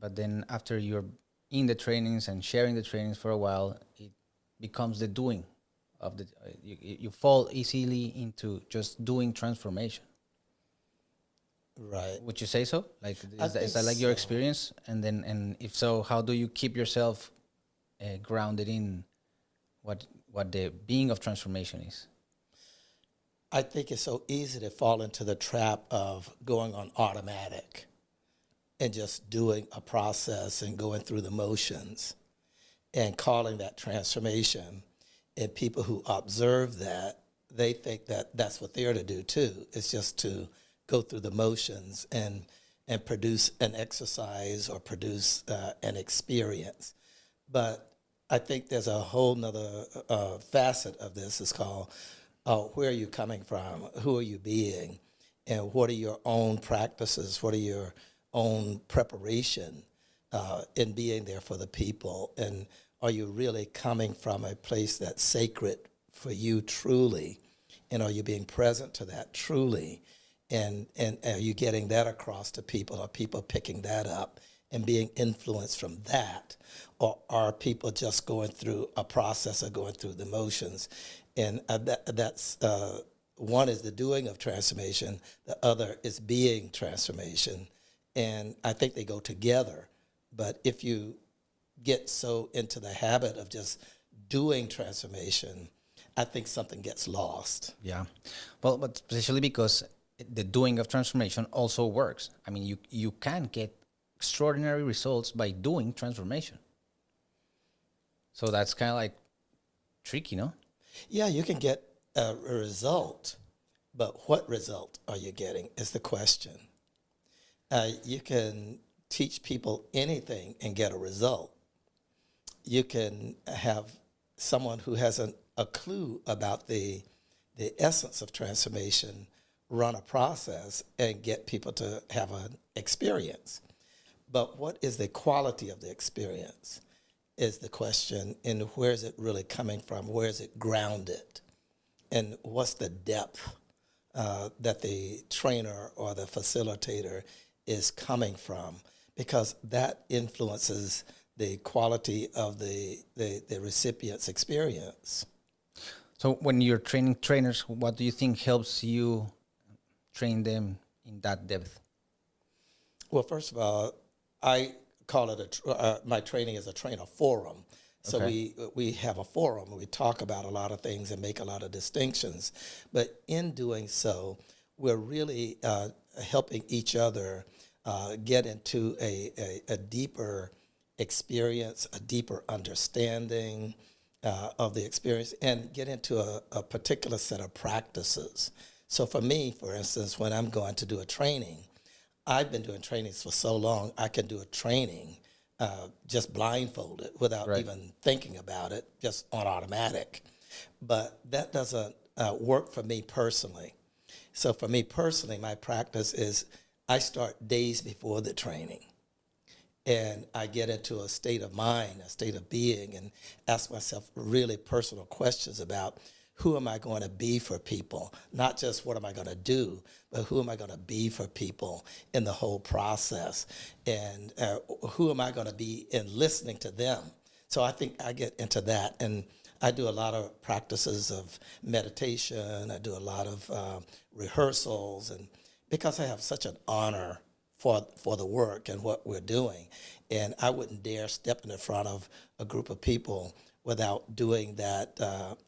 But then after you're in the trainings and sharing the trainings for a while, it becomes the doing of the. You fall easily into just doing transformation. Right. Would you say so? Like, I is think that like your so. experience? And if so, how do you keep yourself grounded in what the being of transformation is? I think it's so easy to fall into the trap of going on automatic and just doing a process and going through the motions and calling that transformation. And people who observe that, they think that that's what they're to do too. It's just to go through the motions and produce an exercise or produce an experience. But I think there's a whole nother facet of this. It's called where are you coming from? Who are you being? And what are your own practices? What are your own preparation in being there for the people? And are you really coming from a place that's sacred for you truly? And are you being present to that truly? And are you getting that across to people? Are people picking that up and being influenced from that? Or are people just going through a process of going through the motions? And that's one is the doing of transformation. The other is being transformation. And I think they go together. But if you get so into the habit of just doing transformation, I think something gets lost. Yeah, well, but especially because the doing of transformation also works. I mean, you can get extraordinary results by doing transformation. So that's kind of like tricky, no? Yeah, you can get a result, but what result are you getting is the question. You can teach people anything and get a result. You can have someone who hasn't a clue about the essence of transformation run a process and get people to have an experience. But what is the quality of the experience is the question, and where is it really coming from? Where is it grounded? And what's the depth that the trainer or the facilitator is coming from? Because that influences the quality of the recipient's experience. So when you're training trainers, what do you think helps you train them in that depth? Well, first of all, I call it my training is a trainer forum. So Okay. we have a forum where we talk about a lot of things and make a lot of distinctions. But in doing so, we're really helping each other get into a deeper experience, a deeper understanding of the experience, and get into a particular set of practices. So for me, for instance, when I'm going to do a training, I've been doing trainings for so long, I can do a training just blindfolded without Right. even thinking about it, just on automatic. But that doesn't work for me personally. So for me personally, my practice is I start days before the training. And I get into a state of mind, a state of being, and ask myself really personal questions about who am I going to be for people? Not just what am I going to do, but who am I going to be for people in the whole process? And who am I going to be in listening to them? So I think I get into that. And I do a lot of practices of meditation. I do a lot of rehearsals. And because I have such an honor for the work and what we're doing. And I wouldn't dare step in front of a group of people without doing that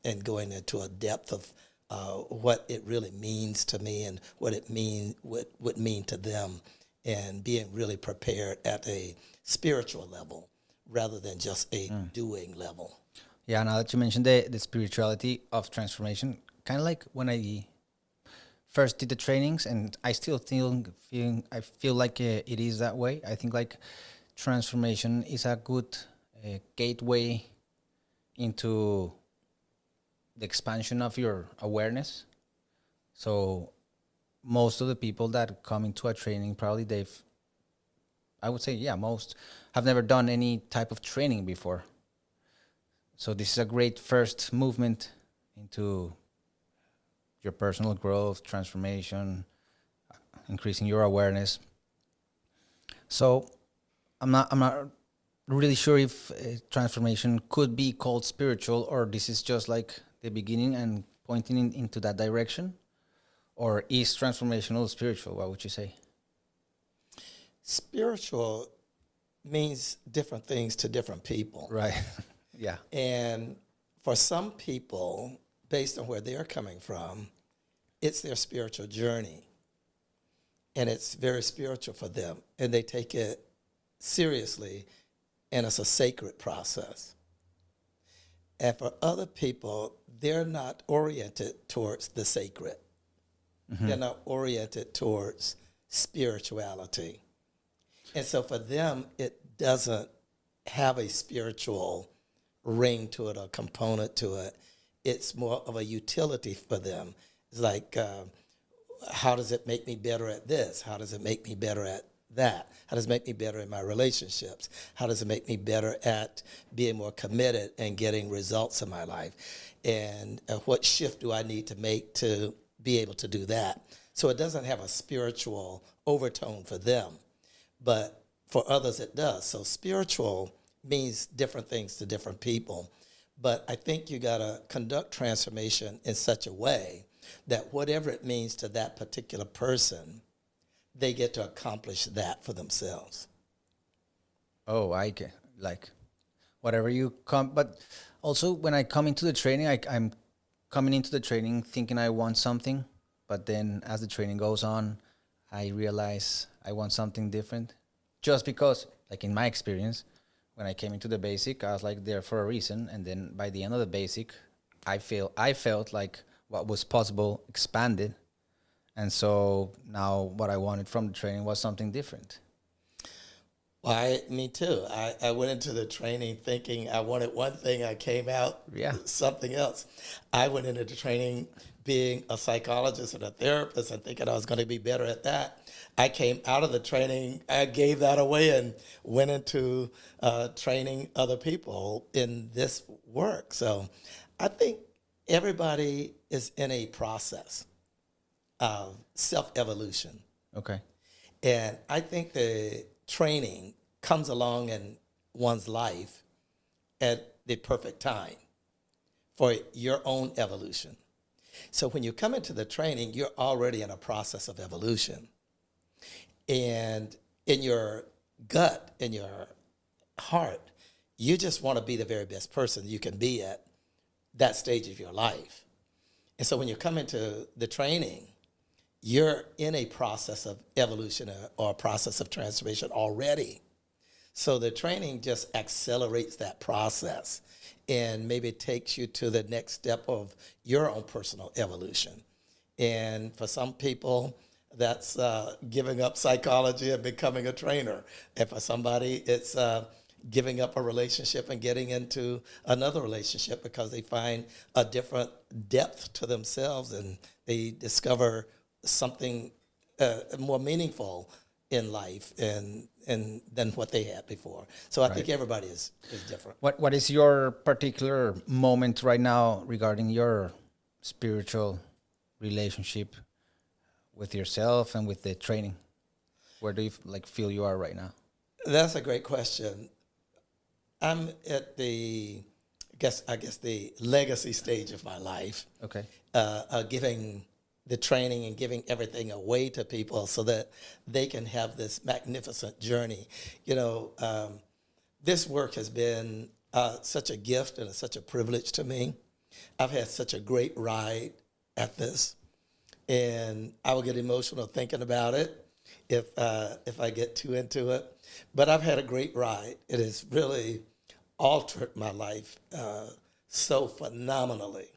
and going into a depth of what it really means to me and what it would mean to them, and being really prepared at a spiritual level rather than just a doing level. Yeah, now that you mentioned the spirituality of transformation, kind of like when I first did the trainings, and I still I feel like it is that way. I think like transformation is a good gateway into the expansion of your awareness. So most of the people that come into a training, probably I would say, yeah, most have never done any type of training before. So this is a great first movement into your personal growth, transformation, increasing your awareness. So I'm not really sure if transformation could be called spiritual, or this is just like the beginning and pointing into that direction, or is transformational spiritual? What would you say? Spiritual means different things to different people. Right. Yeah. And for some people, based on where they're coming from, it's their spiritual journey. And it's very spiritual for them. And they take it seriously, and it's a sacred process. And for other people, they're not oriented towards the sacred. They're not oriented towards spirituality. And so for them, it doesn't have a spiritual ring to it or component to it. It's more of a utility for them. It's like, how does it make me better at this? How does it make me better at that? How does it make me better in my relationships? How does it make me better at being more committed and getting results in my life? And what shift do I need to make to be able to do that? So it doesn't have a spiritual overtone for them, but for others it does. So spiritual means different things to different people. But I think you got to conduct transformation in such a way that whatever it means to that particular person, they get to accomplish that for themselves. Oh, I can, like, whatever you come. But also, when I come into the training, I'm coming into the training thinking I want something, but then as the training goes on, I realize I want something different. Just because, like in my experience, when I came into the basic, I was like there for a reason, and then by the end of the basic, I felt like what was possible expanded, and so now what I wanted from the training was something different. Me too. I went into the training thinking I wanted one thing. I came out something else. I went into the training being a psychologist and a therapist and thinking I was going to be better at that. I came out of the training, I gave that away and went into training other people in this work. So I think everybody is in a process of self-evolution. Okay. And I think the training comes along in one's life at the perfect time for your own evolution. So when you come into the training, you're already in a process of evolution. And in your gut, in your heart, you just want to be the very best person you can be at that stage of your life. And so when you come into the training, you're in a process of evolution or a process of transformation already. So the training just accelerates that process and maybe takes you to the next step of your own personal evolution. And for some people, that's giving up psychology and becoming a trainer. And for somebody, it's giving up a relationship and getting into another relationship because they find a different depth to themselves and they discover something more meaningful in life and than what they had before. So I think everybody is different. What is your particular moment right now regarding your spiritual relationship with yourself and with the training? Where do you feel you are right now? That's a great question. I'm at I guess the legacy stage of my life. Okay. Giving the training and giving everything away to people so that they can have this magnificent journey. This work has been such a gift and such a privilege to me. I've had such a great ride at this, and I will get emotional thinking about it if I get too into it. But I've had a great ride. It has really altered my life so phenomenally.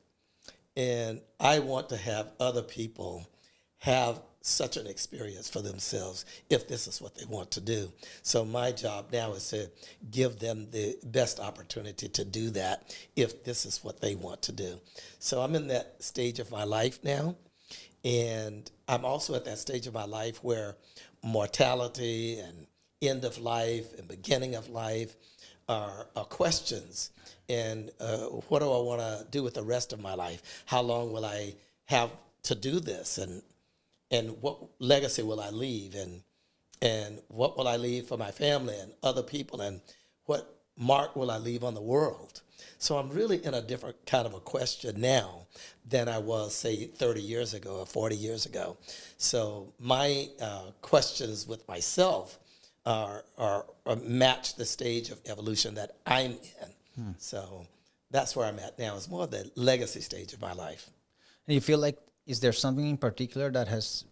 And I want to have other people have such an experience for themselves if this is what they want to do. So my job now is to give them the best opportunity to do that if this is what they want to do. So I'm in that stage of my life now. And I'm also at that stage of my life where mortality and end of life and beginning of life are questions. And what do I want to do with the rest of my life? How long will I have to do this? And what legacy will I leave? And what will I leave for my family and other people? And what mark will I leave on the world? So I'm really in a different kind of a question now than I was, say, 30 years ago or 40 years ago. So my questions with myself are match the stage of evolution that I'm in. So that's where I'm at now. It's more the legacy stage of my life. And you feel like, is there something in particular that has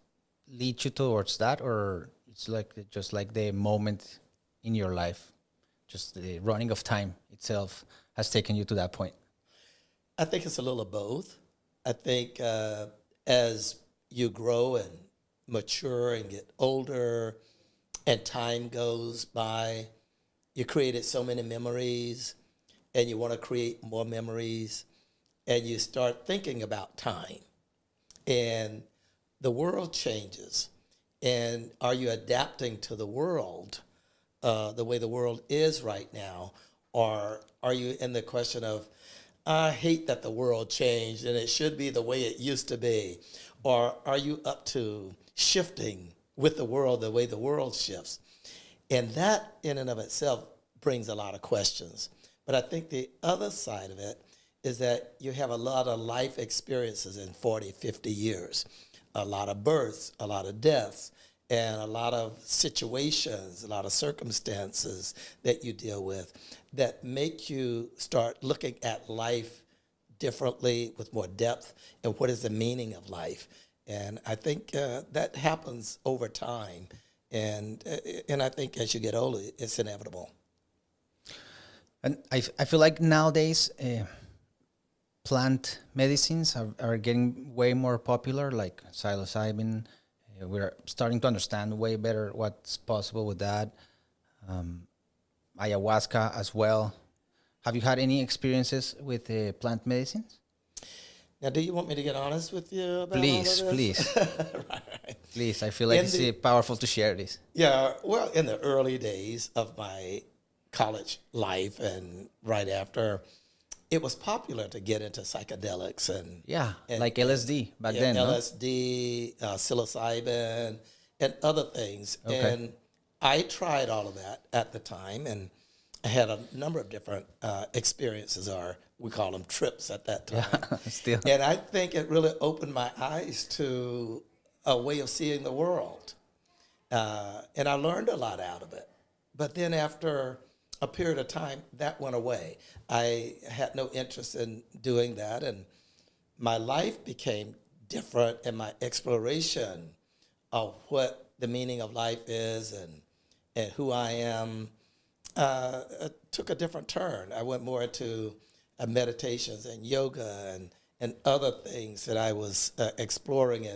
lead you towards that, or it's like just like the moment in your life, just the running of time itself has taken you to that point? I think it's a little of both. I think as you grow and mature and get older and time goes by, you created so many memories and you want to create more memories and you start thinking about time. And the world changes. And are you adapting to the world the way the world is right now? Or are you in the question of, I hate that the world changed and it should be the way it used to be? Or are you up to shifting with the world the way the world shifts? And that in and of itself brings a lot of questions. But I think the other side of it is that you have a lot of life experiences in 40, 50 years, a lot of births, a lot of deaths, and a lot of situations, a lot of circumstances that you deal with that make you start looking at life differently with more depth and what is the meaning of life. And I think that happens over time. And I think as you get older, it's inevitable. And I feel like nowadays plant medicines are getting way more popular, like psilocybin. We're starting to understand way better what's possible with that. Ayahuasca as well. Have you had any experiences with plant medicines? Now, do you want me to get honest with you about Please, all of this? please. Right. Please, I feel like it's powerful to share this. Yeah, well, in the early days of my college life and right after, it was popular to get into psychedelics and like LSD back then, LSD, psilocybin, and other things. Okay. And I tried all of that at the time, and I had a number of different experiences, or we call them trips at that time. Yeah, still. And I think it really opened my eyes to a way of seeing the world. And I learned a lot out of it. But then after a period of time, that went away. I had no interest in doing that, and my life became different, and my exploration of what the meaning of life is and who I am took a different turn. I went more into meditations and yoga and other things that I was exploring.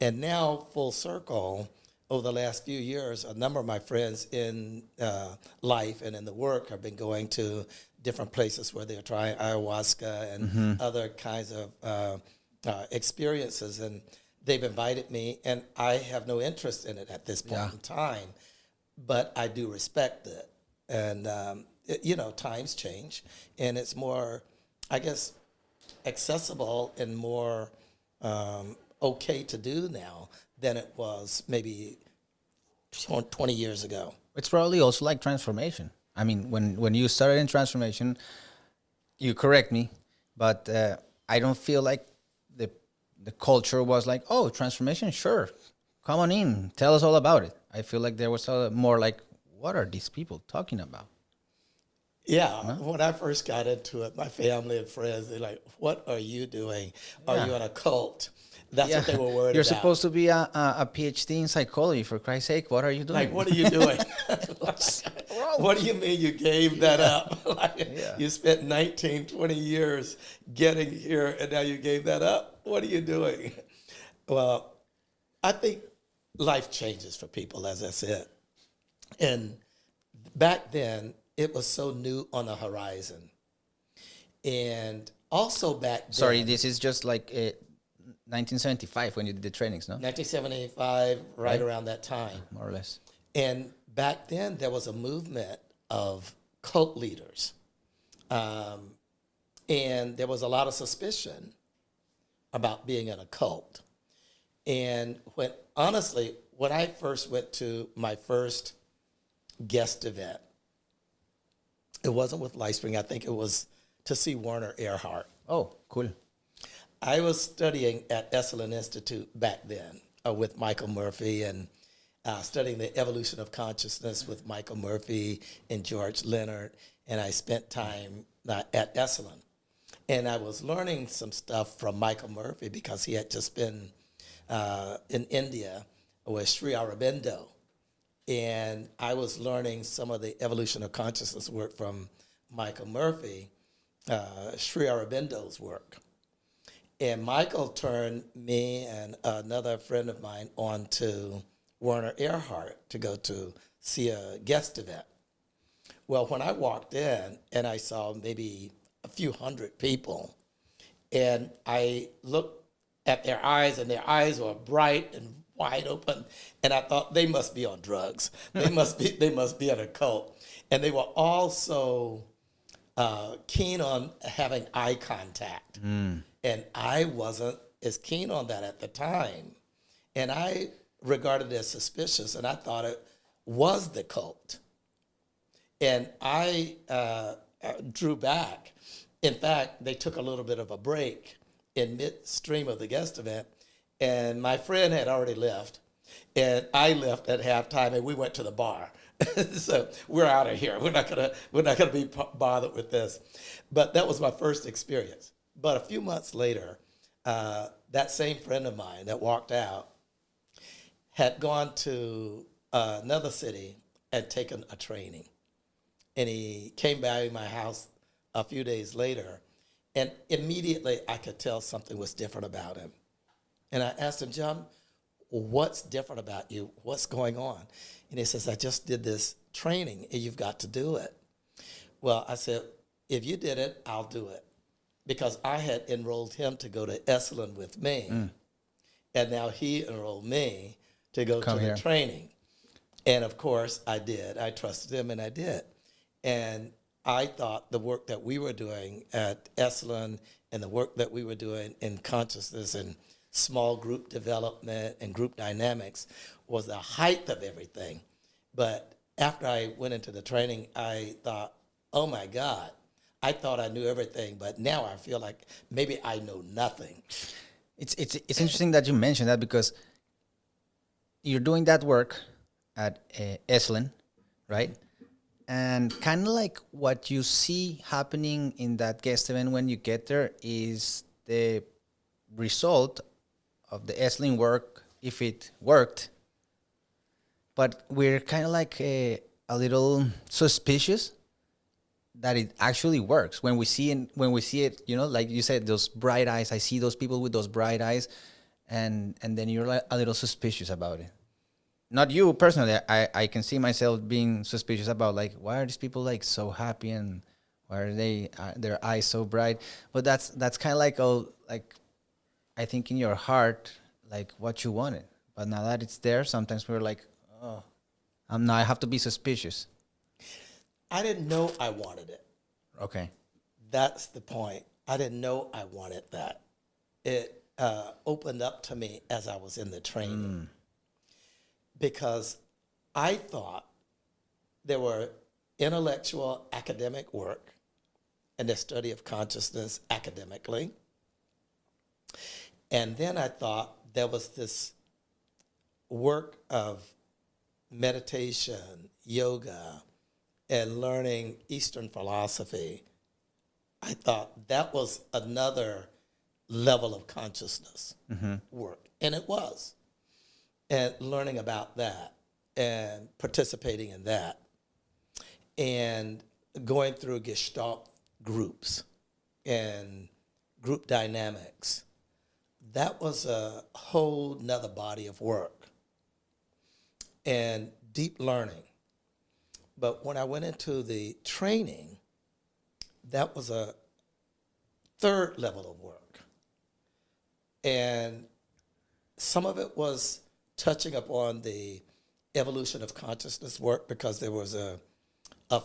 And now, full circle, over the last few years, a number of my friends in life and in the work have been going to different places where they're trying ayahuasca and other kinds of experiences. And they've invited me, and I have no interest in it at this point in time, but I do respect it. And, times change, and it's more, I guess, accessible and more okay to do now than it was maybe 20 years ago. It's probably also like transformation. I mean, when you started in transformation, you correct me, but I don't feel like the culture was like, oh, transformation, sure, come on in, tell us all about it. I feel like there was more like, what are these people talking about? Yeah, when I first got into it, my family and friends, they're like, what are you doing? Are you in a cult? That's what they were worried You're about. supposed to be a PhD in psychology, for Christ's sake. What are you doing? Like, what are you doing? What do you mean you gave that up? You spent 19, 20 years getting here, and now you gave that up? What are you doing? Well, I think life changes for people, as I said. And back then, it was so new on the horizon. And also back then... Sorry, this is just like 1975 when you did the trainings, no? 1975, right around that time. More or less. And back then, there was a movement of cult leaders. And there was a lot of suspicion about being in a cult. And honestly, when I first went to my first guest event, It wasn't with LifeSpring. I think it was to see Werner Erhard. Oh, cool. I was studying at Esalen Institute back then with Michael Murphy and studying the evolution of consciousness with Michael Murphy and George Leonard. And I spent time at Esalen. And I was learning some stuff from Michael Murphy because he had just been in India with Sri Aurobindo. And I was learning some of the evolution of consciousness work from Michael Murphy, Sri Aurobindo's work. And Michael turned me and another friend of mine on to Werner Erhard to go to see a guest event. Well, when I walked in and I saw maybe a few hundred people, and I looked at their eyes, and their eyes were bright and wide open, and I thought they must be on drugs. They must be in a cult, and they were all so keen on having eye contact. And I wasn't as keen on that at the time. And I regarded it as suspicious, and I thought it was the cult. And I drew back. In fact, they took a little bit of a break in midstream of the guest event, and my friend had already left, and I left at halftime, and we went to the bar. So we're out of here. We're not gonna be bothered with this. But that was my first experience. But a few months later, that same friend of mine that walked out had gone to another city and taken a training. And he came by my house a few days later, and immediately I could tell something was different about him. And I asked him, John, what's different about you? What's going on? And he says, I just did this training, and you've got to do it. Well, I said, if you did it, I'll do it. Because I had enrolled him to go to Esalen with me, and now he enrolled me to go to the training. And of course, I did. I trusted him, and I did. And I thought the work that we were doing at Esalen and the work that we were doing in consciousness and small group development and group dynamics was the height of everything. But after I went into the training, I thought, oh my God, I thought I knew everything, but now I feel like maybe I know nothing. It's interesting that you mentioned that, because you're doing that work at Esalen, right? And kind of like what you see happening in that guest event when you get there is the result of the Esalen work, if it worked. But we're kind of like a little suspicious that it actually works when we see it, you know, like you said, those bright eyes. I see those people with those bright eyes, and then you're like a little suspicious about it. Not you personally. I can see myself being suspicious about, like, why are these people like so happy, and why are their eyes so bright? But that's kind of like, oh, like, I think in your heart, like, what you wanted. But now that it's there, sometimes we're like, oh, I have to be suspicious. I didn't know I wanted it. Okay. That's the point. I didn't know I wanted that. It opened up to me as I was in the training. Because I thought there were intellectual academic work and the study of consciousness academically. And then I thought there was this work of meditation, yoga, and learning Eastern philosophy. I thought that was another level of consciousness work. And it was. And learning about that and participating in that and going through Gestalt groups and group dynamics. That was a whole nother body of work and deep learning. But when I went into the training, that was a third level of work. And some of it was touching upon the evolution of consciousness work, because there was a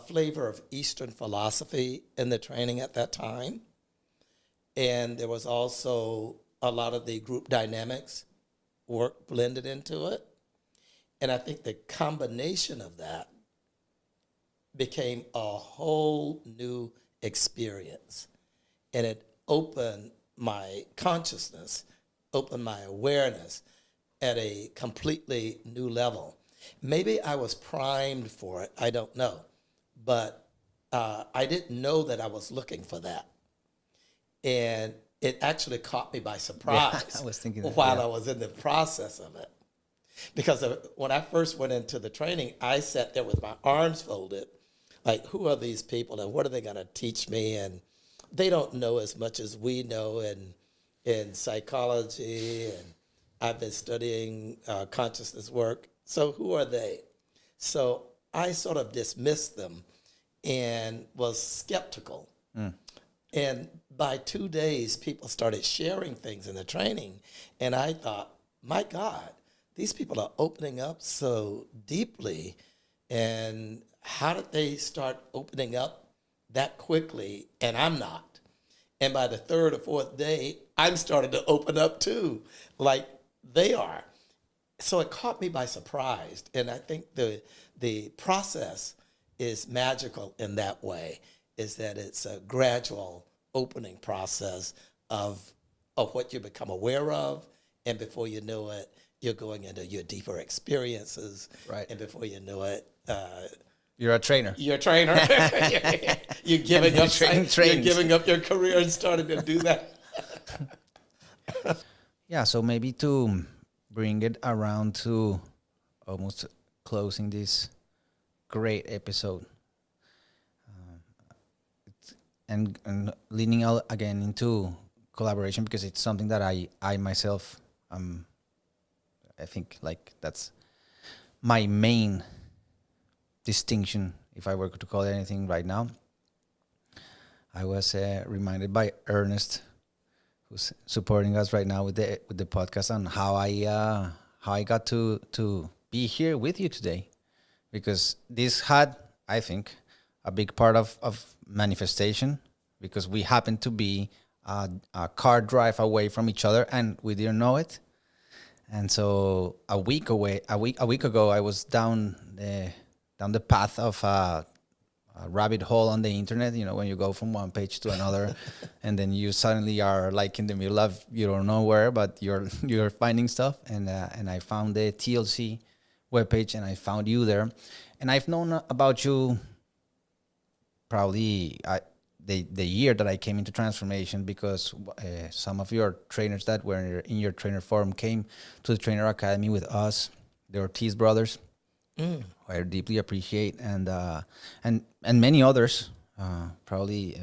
flavor of Eastern philosophy in the training at that time. And there was also a lot of the group dynamics work blended into it. And I think the combination of that became a whole new experience. And it opened my consciousness, opened my awareness at a completely new level. Maybe I was primed for it, I don't know. But I didn't know that I was looking for that. And it actually caught me by surprise I was thinking that, while yeah. I was in the process of it. Because when I first went into the training, I sat there with my arms folded, like, who are these people and what are they going to teach me? And they don't know as much as we know in psychology, and I've been studying consciousness work. So who are they? So I sort of dismissed them and was skeptical. And by 2 days, people started sharing things in the training. And I thought, my God, these people are opening up so deeply. And how did they start opening up that quickly? And I'm not. And by the third or fourth day, I'm starting to open up too, like they are. So it caught me by surprise. And I think the process is magical in that way, is that it's a gradual opening process of what you become aware of. And before you know it, you're going into your deeper experiences. Right. And before you know it, You're a trainer. you're a trainer. You're giving up. You're giving up your career and starting to do that. Yeah, so maybe to bring it around to almost closing this great episode, and leaning out again into collaboration, because it's something that I myself, I think, like, that's my main distinction, if I were to call it anything right now. I was reminded by Ernest, who's supporting us right now with the podcast, on how I got to be here with you today, because this had, I think, a big part of manifestation, because we happened to be a car drive away from each other and we didn't know it. And so a week ago, I was down the path of a rabbit hole on the internet. You know, when you go from one page to another, and then you suddenly are like in the middle of, you don't know where, but you're finding stuff. And I found the TLC webpage, and I found you there. And I've known about you probably the year that I came into Transformation, because some of your trainers that were in your trainer forum came to the Trainer Academy with us, the Ortiz brothers, who I deeply appreciate, and many others, probably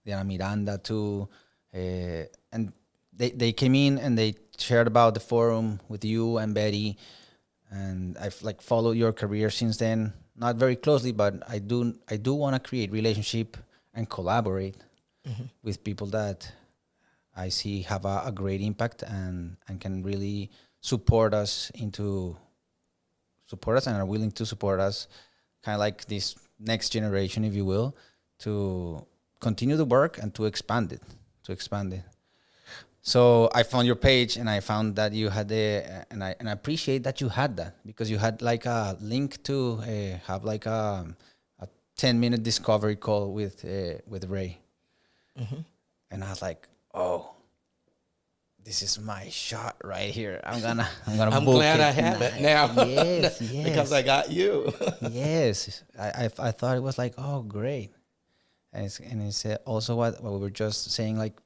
Diana Miranda too, and they came in and they shared about the forum with you and Betty, and I've like followed your career since then, not very closely, but I do want to create relationship and collaborate with people that I see have a great impact and can really support us and are willing to support us, kind of like this next generation, if you will, to continue the work and to expand it. So I found your page, and I found that you had and I appreciate that you had that, because you had like a link to have like a 10-minute discovery call with Ray. And I was like, oh, this is my shot right here. I'm gonna I'm book glad it. I have it now. Yes. Because I got you. Yes, I thought it was like, oh, great. And it's also what we were just saying, like,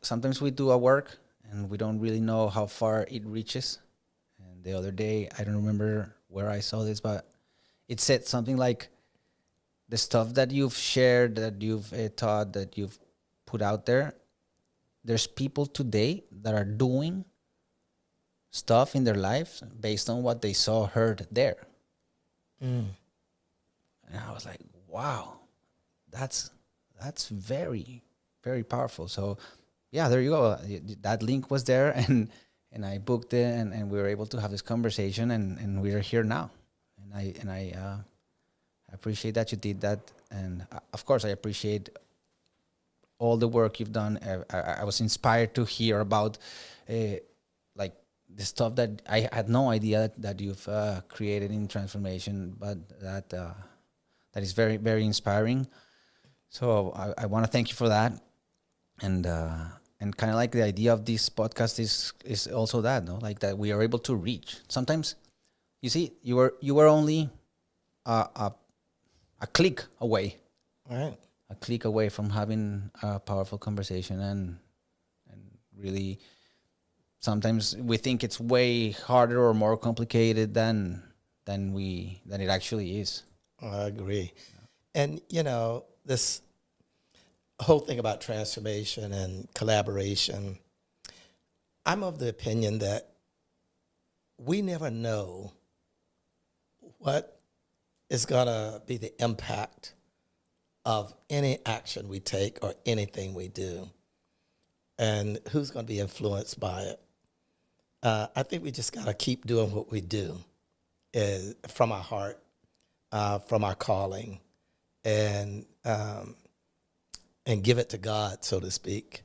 sometimes we do our work and we don't really know how far it reaches. And the other day, I don't remember where I saw this, but it said something like, the stuff that you've shared, that you've taught, that you've put out there, there's people today that are doing stuff in their lives based on what they saw, heard there. And I was like, wow, that's very, very powerful. So yeah, there you go. That link was there, and I booked it, and we were able to have this conversation, and we are here now. And I appreciate that you did that. And of course, I appreciate all the work you've done. I was inspired to hear about like the stuff that I had no idea that you've created in Transformation, but that is very, very inspiring. So I want to thank you for that, and kind of like the idea of this podcast is also that, no, like that we are able to reach. Sometimes, you see, you were only a click away, All right. a click away from having a powerful conversation, and really, sometimes we think it's way harder or more complicated than it actually is. I agree. And, this whole thing about transformation and collaboration, I'm of the opinion that we never know what is going to be the impact of any action we take or anything we do, and who's going to be influenced by it. I think we just got to keep doing what we do from our heart, from our calling, and give it to God, so to speak,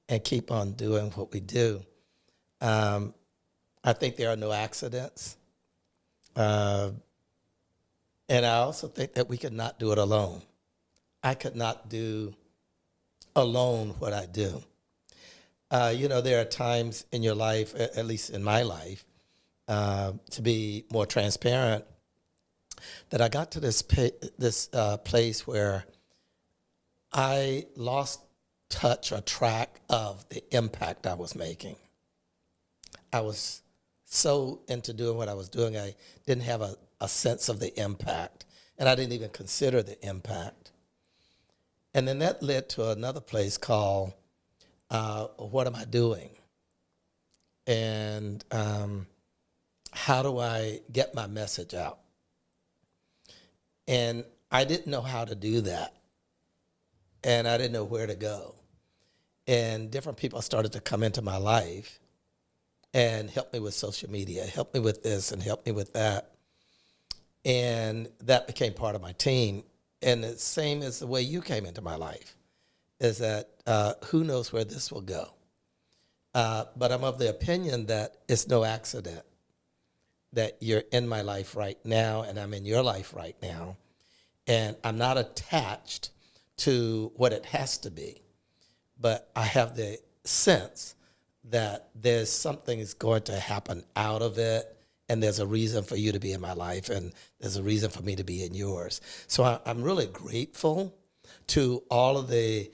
and keep on doing what we do. I think there are no accidents. And I also think that we could not do it alone. I could not do alone what I do. There are times in your life, at least in my life, to be more transparent, that I got to this place where I lost touch or track of the impact I was making. I was so into doing what I was doing, I didn't have a sense of the impact, and I didn't even consider the impact. And then that led to another place called, what am I doing? And how do I get my message out? And I didn't know how to do that. And I didn't know where to go. And different people started to come into my life and help me with social media, help me with this and help me with that. And that became part of my team. And the same as the way you came into my life, is that who knows where this will go. But I'm of the opinion that it's no accident that you're in my life right now and I'm in your life right now. And I'm not attached to what it has to be, but I have the sense that there's something is going to happen out of it, and there's a reason for you to be in my life, and there's a reason for me to be in yours. So I'm really grateful to all of the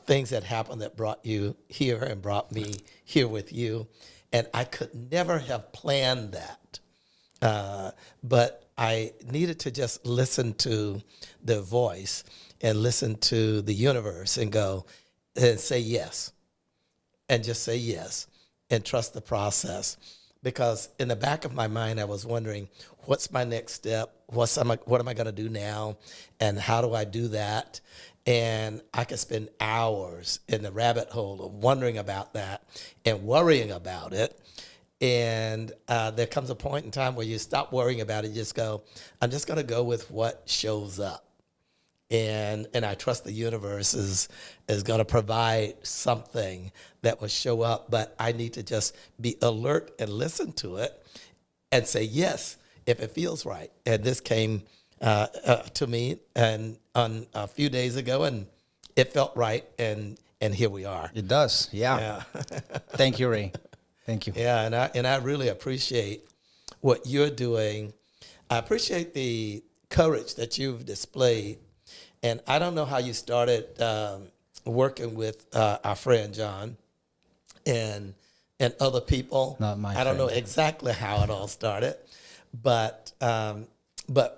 things that happened that brought you here and brought me here with you. And I could never have planned that. But I needed to just listen to the voice and listen to the universe and go and say yes. And just say yes and trust the process. Because in the back of my mind, I was wondering, what's my next step? What am I going to do now? And how do I do that? And I could spend hours in the rabbit hole of wondering about that and worrying about it. And there comes a point in time where you stop worrying about it. You just go, I'm just going to go with what shows up. And I trust the universe is going to provide something that will show up. But I need to just be alert and listen to it and say yes if it feels right. And this came to me and on a few days ago, and it felt right. And here we are. It does, yeah. Thank you, Ray. Thank you. Yeah, and I really appreciate what you're doing. I appreciate the courage that you've displayed. And I don't know how you started working with our friend John and other people. Not my I don't know friend. exactly how it all started, but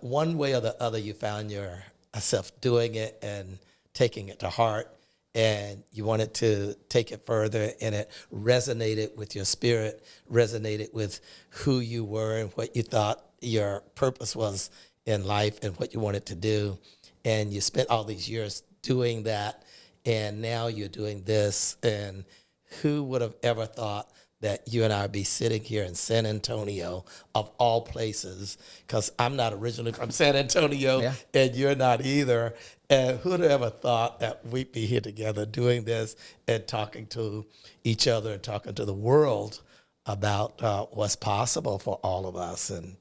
one way or the other, you found yourself doing it and taking it to heart, and you wanted to take it further, and it resonated with your spirit, resonated with who you were and what you thought your purpose was in life and what you wanted to do. And you spent all these years doing that, and now you're doing this. And who would have ever thought that you and I would be sitting here in San Antonio, of all places, because I'm not originally from San Antonio, Yeah. and you're not either. And who would have ever thought that we'd be here together doing this and talking to each other and talking to the world about what's possible for all of us. And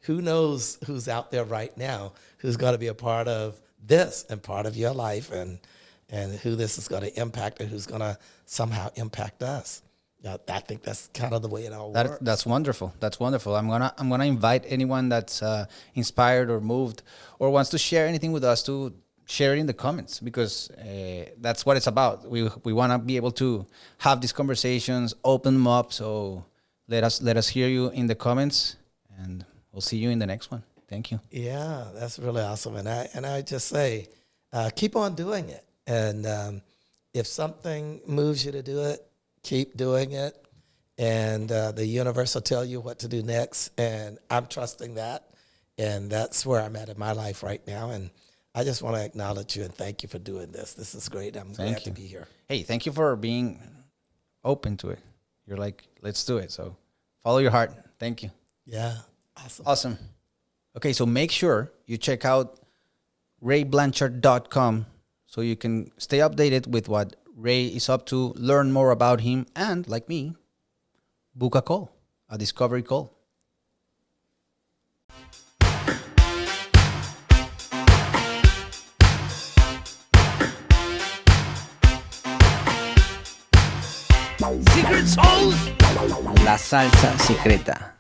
who knows who's out there right now who's going to be a part of this and part of your life, and who this is going to impact and who's going to somehow impact us. I think that's kind of the way it all works. That's wonderful. That's wonderful. I'm gonna invite anyone that's inspired or moved or wants to share anything with us to share it in the comments, because that's what it's about. We want to be able to have these conversations, open them up. So let us hear you in the comments, and we'll see you in the next one. Thank you. Yeah, that's really awesome. And I just say, keep on doing it. And if something moves you to do it, keep doing it. And the universe will tell you what to do next. And I'm trusting that. And that's where I'm at in my life right now. And I just want to acknowledge you and thank you for doing this. This is great. I'm glad to be here. Hey, thank you for being open to it. You're like, let's do it. So follow your heart. Thank you. Yeah. Awesome. Awesome. Okay, so make sure you check out rayblanchard.com so you can stay updated with what Ray is up to, learn more about him, and, like me, book a call, a discovery call. Secret Souls. La salsa secreta.